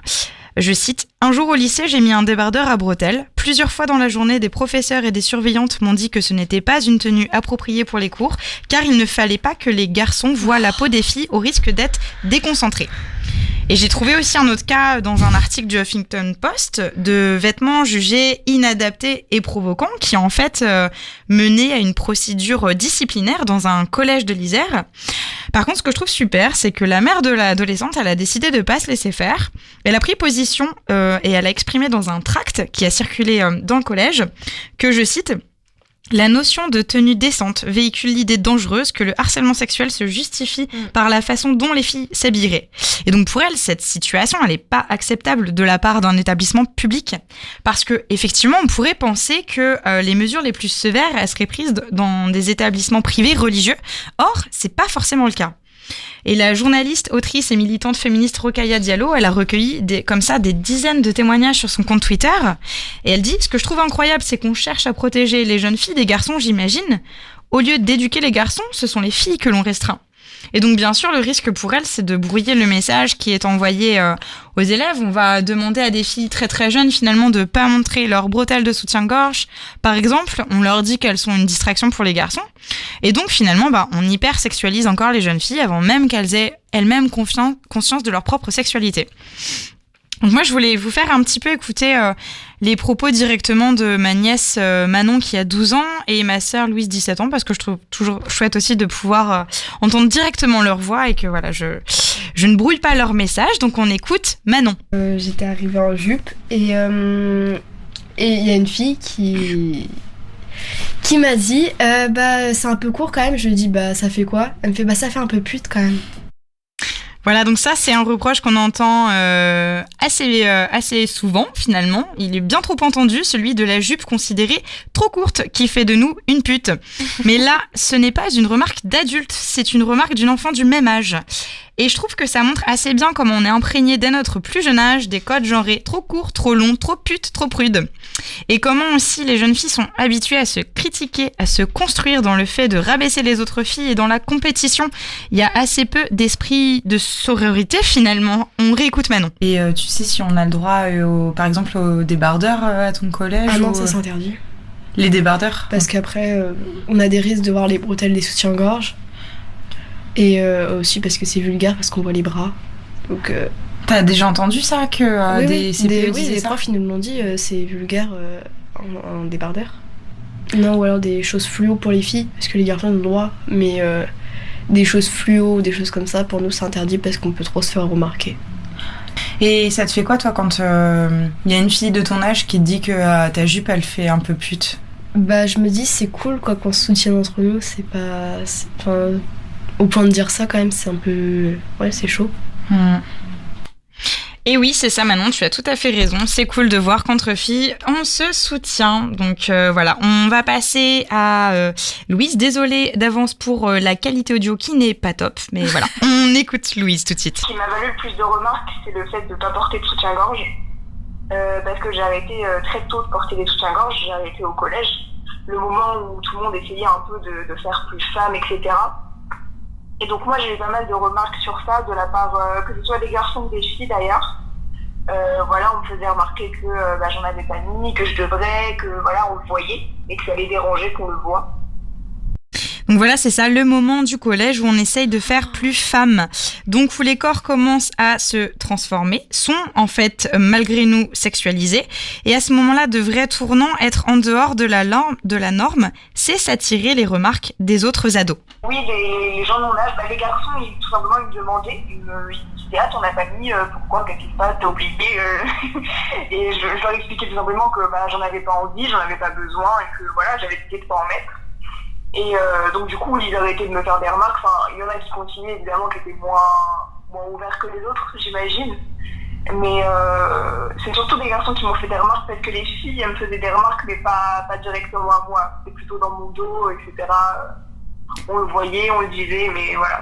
[SPEAKER 3] Je cite, « Un jour au lycée, j'ai mis un débardeur à bretelles. Plusieurs fois dans la journée, des professeurs et des surveillantes m'ont dit que ce n'était pas une tenue appropriée pour les cours, car il ne fallait pas que les garçons voient la peau des filles au risque d'être déconcentrés. » Et j'ai trouvé aussi un autre cas dans un article du Huffington Post de vêtements jugés inadaptés et provocants qui en fait menaient à une procédure disciplinaire dans un collège de l'Isère. Par contre, ce que je trouve super, c'est que la mère de l'adolescente, elle a décidé de pas se laisser faire. Elle a pris position et elle a exprimé dans un tract qui a circulé dans le collège que, je cite, la notion de tenue décente véhicule l'idée dangereuse que le harcèlement sexuel se justifie par la façon dont les filles s'habilleraient. Et donc pour elle, cette situation, elle n'est pas acceptable de la part d'un établissement public parce que effectivement, on pourrait penser que les mesures les plus sévères, elles seraient prises dans des établissements privés religieux. Or, c'est pas forcément le cas. Et la journaliste, autrice et militante féministe Rokhaya Diallo, elle a recueilli des dizaines de témoignages sur son compte Twitter. Et elle dit, ce que je trouve incroyable, c'est qu'on cherche à protéger les jeunes filles des garçons, j'imagine. Au lieu d'éduquer les garçons, ce sont les filles que l'on restreint. Et donc, bien sûr, le risque pour elle, c'est de brouiller le message qui est envoyé aux élèves. On va demander à des filles très très jeunes, finalement, de pas montrer leurs bretelles de soutien-gorge. Par exemple, on leur dit qu'elles sont une distraction pour les garçons. Et donc, finalement, on hypersexualise encore les jeunes filles avant même qu'elles aient elles-mêmes conscience de leur propre sexualité. Donc moi, je voulais vous faire un petit peu écouter les propos directement de ma nièce Manon qui a 12 ans et ma sœur Louise 17 ans parce que je trouve toujours chouette aussi de pouvoir entendre directement leur voix et que voilà, je ne brouille pas leur message. Donc on écoute Manon.
[SPEAKER 12] J'étais arrivée en jupe et il y a une fille qui m'a dit c'est un peu court quand même. Je lui dis ça fait quoi? Elle me fait ça fait un peu pute quand même.
[SPEAKER 3] Voilà, donc ça, c'est un reproche qu'on entend assez souvent, finalement. Il est bien trop entendu, celui de la jupe considérée trop courte, qui fait de nous une pute. Mais là, ce n'est pas une remarque d'adulte, c'est une remarque d'une enfant du même âge. Et je trouve que ça montre assez bien comment on est imprégné dès notre plus jeune âge des codes genrés trop courts, trop longs, trop putes, trop prudes. Et comment aussi les jeunes filles sont habituées à se critiquer, à se construire dans le fait de rabaisser les autres filles et dans la compétition. Il y a assez peu d'esprit de sororité finalement. On réécoute Manon. Et tu sais si on a le droit, par exemple, aux débardeurs à ton collège?
[SPEAKER 12] Ah non, ça c'est interdit.
[SPEAKER 3] Les débardeurs?
[SPEAKER 12] Parce qu'après, on a des risques de voir les bretelles des soutiens-gorge. Et aussi parce que c'est vulgaire, parce qu'on voit les bras. Donc,
[SPEAKER 3] t'as déjà entendu ça que
[SPEAKER 12] oui,
[SPEAKER 3] des CPE disaient
[SPEAKER 12] les
[SPEAKER 3] ça?
[SPEAKER 12] profs ils nous l'ont dit, c'est vulgaire en débardeur. Non, ou alors des choses fluo pour les filles, parce que les garçons ont le droit, mais des choses fluo, des choses comme ça, pour nous c'est interdit parce qu'on peut trop se faire remarquer.
[SPEAKER 3] Et ça te fait quoi toi quand y a une fille de ton âge qui te dit que ta jupe elle fait un peu pute?
[SPEAKER 12] Je me dis c'est cool quoi qu'on se soutienne entre nous, au point de dire ça quand même c'est un peu... Ouais, c'est chaud.
[SPEAKER 3] Et oui, c'est ça Manon, tu as tout à fait raison. C'est cool de voir qu'entre filles, on se soutient. Donc voilà, on va passer à Louise. Désolée d'avance pour la qualité audio qui n'est pas top, mais voilà, on écoute Louise tout de suite.
[SPEAKER 13] Ce qui m'a valu le plus de remarques, c'est le fait de ne pas porter de soutien-gorge. Parce que j'ai arrêté très tôt de porter des soutiens-gorge, j'ai arrêté au collège. Le moment où tout le monde essayait un peu de faire plus femme, etc. Et donc moi j'ai eu pas mal de remarques sur ça de la part que ce soit des garçons ou des filles d'ailleurs. On me faisait remarquer que j'en avais pas mis, que je devrais, que on le voyait et que ça allait déranger qu'on le voit.
[SPEAKER 3] Donc voilà, c'est ça le moment du collège où on essaye de faire plus femme. Donc où les corps commencent à se transformer, sont en fait malgré nous sexualisés. Et à ce moment-là, de vrais tournants, être en dehors de la norme, c'est s'attirer les remarques des autres ados.
[SPEAKER 13] Oui, les gens de mon âge, les garçons, tout simplement ils me demandaient, ils disaient t'on n'a pas mis, pourquoi, qu'est-ce qui se passe, t'as oublié Et je leur expliquais tout simplement que j'en avais pas envie, j'en avais pas besoin et que j'avais décidé de pas en mettre. Et donc du coup, ils arrêtaient de me faire des remarques. Enfin, il y en a qui continuaient évidemment, qui étaient moins ouverts que les autres, j'imagine. Mais c'est surtout des garçons qui m'ont fait des remarques parce que les filles, elles me faisaient des remarques, mais pas directement à moi. C'était plutôt dans mon dos, etc. On le voyait, on le disait, mais voilà.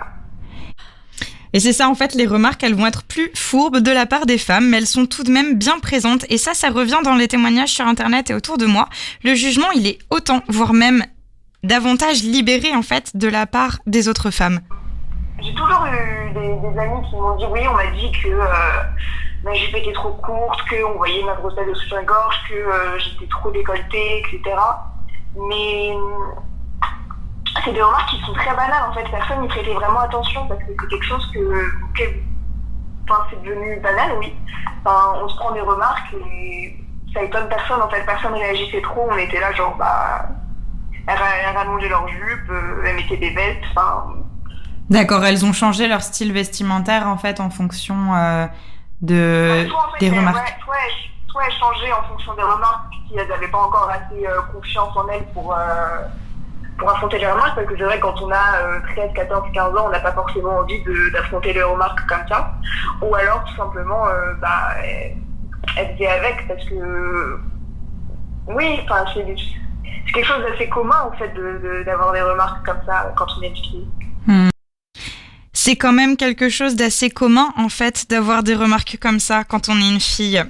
[SPEAKER 3] Et c'est ça, en fait, les remarques, elles vont être plus fourbes de la part des femmes, mais elles sont tout de même bien présentes. Et ça revient dans les témoignages sur Internet et autour de moi. Le jugement, il est autant, voire même davantage libéré, en fait, de la part des autres femmes.
[SPEAKER 13] j'ai toujours eu des amis qui m'ont dit oui, on m'a dit que ma jupe était trop courte, qu'on voyait ma grossesse de soutien-gorge, que j'étais trop décolletée, etc. Mais c'est des remarques qui sont très banales en fait. Personne n'y prêtait vraiment attention parce que c'est quelque chose c'est devenu banal, oui. Enfin, on se prend des remarques et ça étonne personne en fait. Personne réagissait trop. On était là genre elles rallongeaient leur jupe, elles mettaient des vestes. Enfin.
[SPEAKER 3] D'accord, elles ont changé leur style vestimentaire en fait en fonction des remarques.
[SPEAKER 13] Soit elles changeaient en fonction des remarques si elles n'avaient pas encore assez confiance en elles pour affronter les remarques, parce que c'est vrai que quand on a 13, 14, 15 ans, on n'a pas forcément envie d'affronter les remarques comme ça. Ou alors tout simplement elles faisaient avec parce que oui, enfin c'est quelque chose d'assez commun en fait d'avoir des remarques comme ça quand on est une fille.
[SPEAKER 3] C'est quand même quelque chose d'assez commun en fait d'avoir des remarques comme ça quand on est une fille.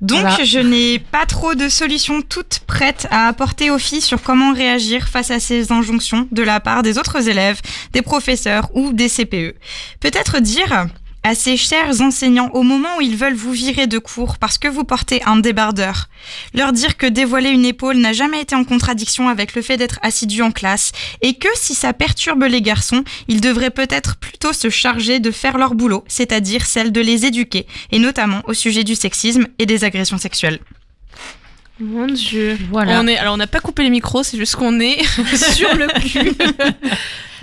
[SPEAKER 3] Donc voilà. Je n'ai pas trop de solutions toutes prêtes à apporter aux filles sur comment réagir face à ces injonctions de la part des autres élèves, des professeurs ou des CPE. Peut-être dire à ces chers enseignants au moment où ils veulent vous virer de cours parce que vous portez un débardeur, leur dire que dévoiler une épaule n'a jamais été en contradiction avec le fait d'être assidu en classe et que si ça perturbe les garçons, ils devraient peut-être plutôt se charger de faire leur boulot, c'est-à-dire celle de les éduquer, et notamment au sujet du sexisme et des agressions sexuelles.
[SPEAKER 4] Mon Dieu.
[SPEAKER 5] Voilà.
[SPEAKER 4] Alors on n'a pas coupé les micros, c'est juste qu'on est sur le cul.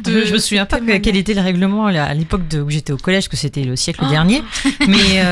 [SPEAKER 5] Je me souviens pas quel était le règlement à l'époque où j'étais au collège, que c'était le siècle dernier. Mais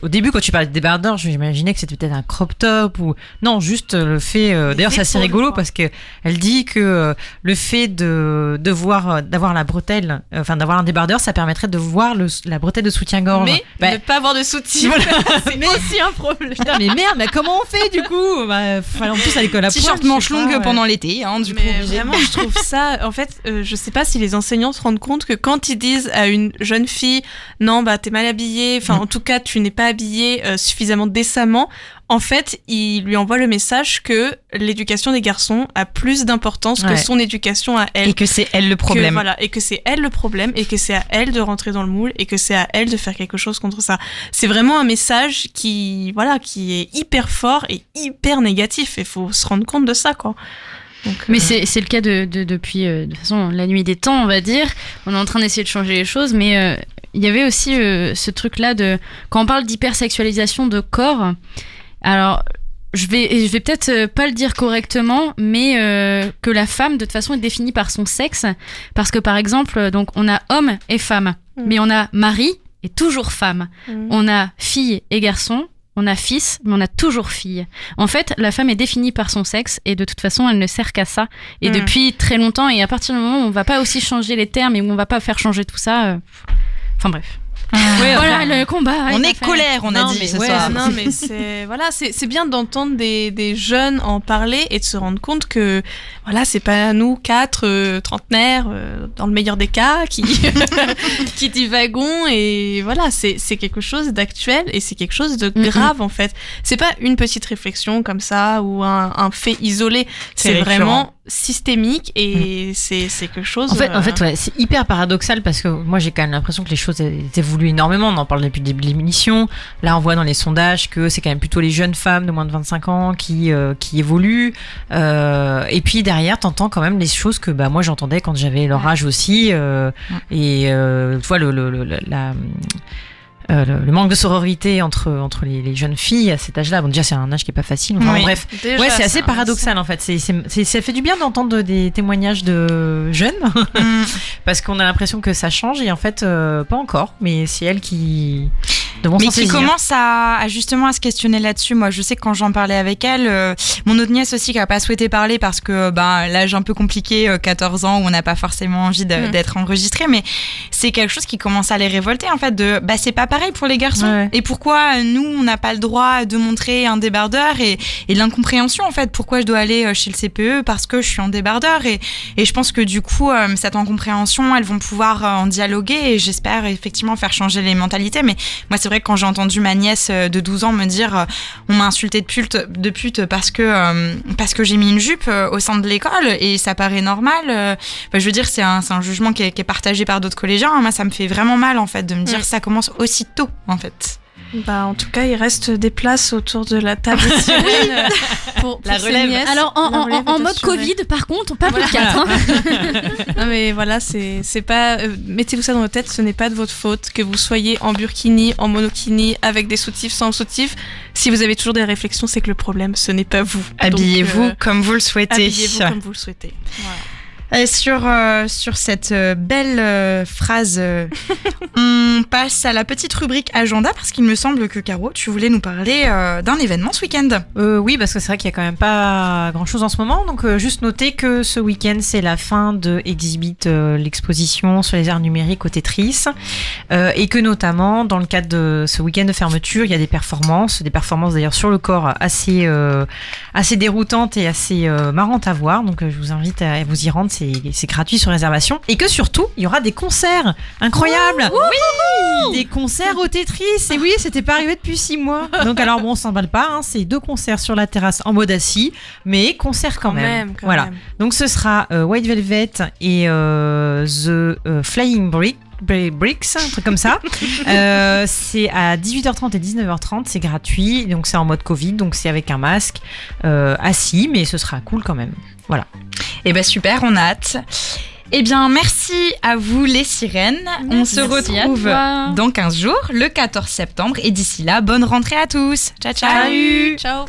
[SPEAKER 5] au début, quand tu parlais de débardeur, j'imaginais que c'était peut-être un crop top ou non, juste le fait. D'ailleurs, c'est assez rigolo parce que elle dit que le fait d'avoir la bretelle, d'avoir un débardeur, ça permettrait de voir la bretelle de soutien-gorge.
[SPEAKER 4] Mais ne pas avoir de soutien,
[SPEAKER 5] voilà.
[SPEAKER 4] c'est aussi un problème.
[SPEAKER 5] Putain, mais merde, mais comment on fait du coup en plus à l'école à
[SPEAKER 3] t-shirt manche longue pendant l'été, du coup.
[SPEAKER 4] Vraiment, je trouve ça. En fait, je sais pas si les enseignants se rendent compte que quand ils disent à une jeune fille non t'es mal habillée, en tout cas tu n'es pas habillée suffisamment décemment, en fait ils lui envoient le message que l'éducation des garçons a plus d'importance que son éducation à elle,
[SPEAKER 3] et que c'est elle le problème,
[SPEAKER 4] et que c'est elle le problème, et que c'est à elle de rentrer dans le moule, et que c'est à elle de faire quelque chose contre ça. C'est vraiment un message qui est hyper fort et hyper négatif, et faut se rendre compte de ça quoi. Donc,
[SPEAKER 2] mais c'est le cas depuis de toute façon la nuit des temps, on va dire. On est en train d'essayer de changer les choses, mais il y avait aussi ce truc-là de quand on parle d'hypersexualisation de corps. Alors je vais peut-être pas le dire correctement, mais que la femme de toute façon est définie par son sexe, parce que par exemple donc on a homme et femme, mais on a mari et toujours femme, on a fille et garçon. On a fils, mais on a toujours fille. En fait, la femme est définie par son sexe et de toute façon, elle ne sert qu'à ça. Et depuis très longtemps, et à partir du moment où on va pas aussi changer les termes et où on va pas faire changer tout ça, enfin bref. Voilà le combat.
[SPEAKER 3] On est colère, on a dit ce soir.
[SPEAKER 4] Non, mais c'est bien d'entendre des jeunes en parler et de se rendre compte que c'est pas nous 4 trentenaires dans le meilleur des cas qui divagons, et c'est quelque chose d'actuel et c'est quelque chose de grave en fait. C'est pas une petite réflexion comme ça ou un fait isolé, c'est vraiment systémique et c'est quelque chose.
[SPEAKER 5] En fait, c'est hyper paradoxal parce que moi j'ai quand même l'impression que les choses évoluent énormément. On en parle depuis le début de l'émission. Là, on voit dans les sondages que c'est quand même plutôt les jeunes femmes de moins de 25 ans qui évoluent. Et puis derrière, t'entends quand même les choses que moi j'entendais quand j'avais leur âge aussi. Et tu vois le manque de sororité entre les jeunes filles à cet âge-là. Bon, déjà, c'est un âge qui est pas facile. Bref, déjà, c'est assez paradoxal en fait. Ça fait du bien d'entendre des témoignages de jeunes parce qu'on a l'impression que ça change et en fait, pas encore. Mais c'est elle qui
[SPEAKER 3] commence à justement à se questionner là-dessus. Moi, je sais que quand j'en parlais avec elle, mon autre nièce aussi qui a pas souhaité parler parce que l'âge un peu compliqué, 14 ans où on n'a pas forcément envie d'être enregistré, mais c'est quelque chose qui commence à les révolter en fait. C'est pas pareil pour les garçons. Ouais. Et pourquoi nous on n'a pas le droit de montrer un débardeur et l'incompréhension en fait. Pourquoi je dois aller chez le CPE parce que je suis en débardeur et je pense que du coup cette incompréhension elles vont pouvoir en dialoguer et j'espère effectivement faire changer les mentalités. Mais moi c'est vrai vrai que quand j'ai entendu ma nièce de 12 ans me dire on m'a insulté de pute parce que j'ai mis une jupe au sein de l'école et ça paraît normal. Je veux dire, c'est un jugement qui est partagé par d'autres collégiens. Moi, ça me fait vraiment mal en fait de me dire ça commence aussitôt en fait.
[SPEAKER 4] En tout cas, il reste des places autour de la table de Cyrène pour
[SPEAKER 3] la
[SPEAKER 4] ces
[SPEAKER 3] relève.
[SPEAKER 4] nièces.
[SPEAKER 2] Alors en mode Covid, par contre, pas plus de 4. Hein.
[SPEAKER 4] Non mais voilà, c'est pas. Mettez-vous ça dans votre tête, ce n'est pas de votre faute que vous soyez en burkini, en monokini, avec des soutifs, sans soutifs. Si vous avez toujours des réflexions, c'est que le problème, ce n'est pas vous.
[SPEAKER 3] Habillez-vous comme vous le souhaitez.
[SPEAKER 4] Habillez-vous comme vous le souhaitez. Voilà.
[SPEAKER 3] Sur cette belle phrase, on passe à la petite rubrique agenda parce qu'il me semble que Caro, tu voulais nous parler d'un événement ce week-end.
[SPEAKER 5] Oui, parce que c'est vrai qu'il y a quand même pas grand-chose en ce moment. Donc juste noter que ce week-end, c'est la fin de Exhibit, l'exposition sur les arts numériques au Tetris. Et que notamment, dans le cadre de ce week-end de fermeture, il y a des performances d'ailleurs sur le corps assez déroutantes et assez marrantes à voir. Donc je vous invite à vous y rendre. C'est gratuit sur réservation. Et que surtout, il y aura des concerts incroyables. Oui, des concerts au Tetris. Et oui, c'était pas arrivé depuis 6 mois. Donc alors bon, on s'emballe pas. Hein, c'est 2 concerts sur la terrasse en mode assis, mais concerts quand même. Voilà.
[SPEAKER 4] Même.
[SPEAKER 5] Donc ce sera White Velvet et The Flying Bricks, un truc comme ça. C'est à 18h30 et 19h30, c'est gratuit, donc c'est en mode Covid, donc c'est avec un masque assis, mais ce sera cool quand même. Voilà.
[SPEAKER 3] Et super, on a hâte. Eh bien, merci à vous les sirènes. On se retrouve dans 15 jours, le 14 septembre. Et d'ici là, bonne rentrée à tous. Ciao, ciao.
[SPEAKER 4] Ciao.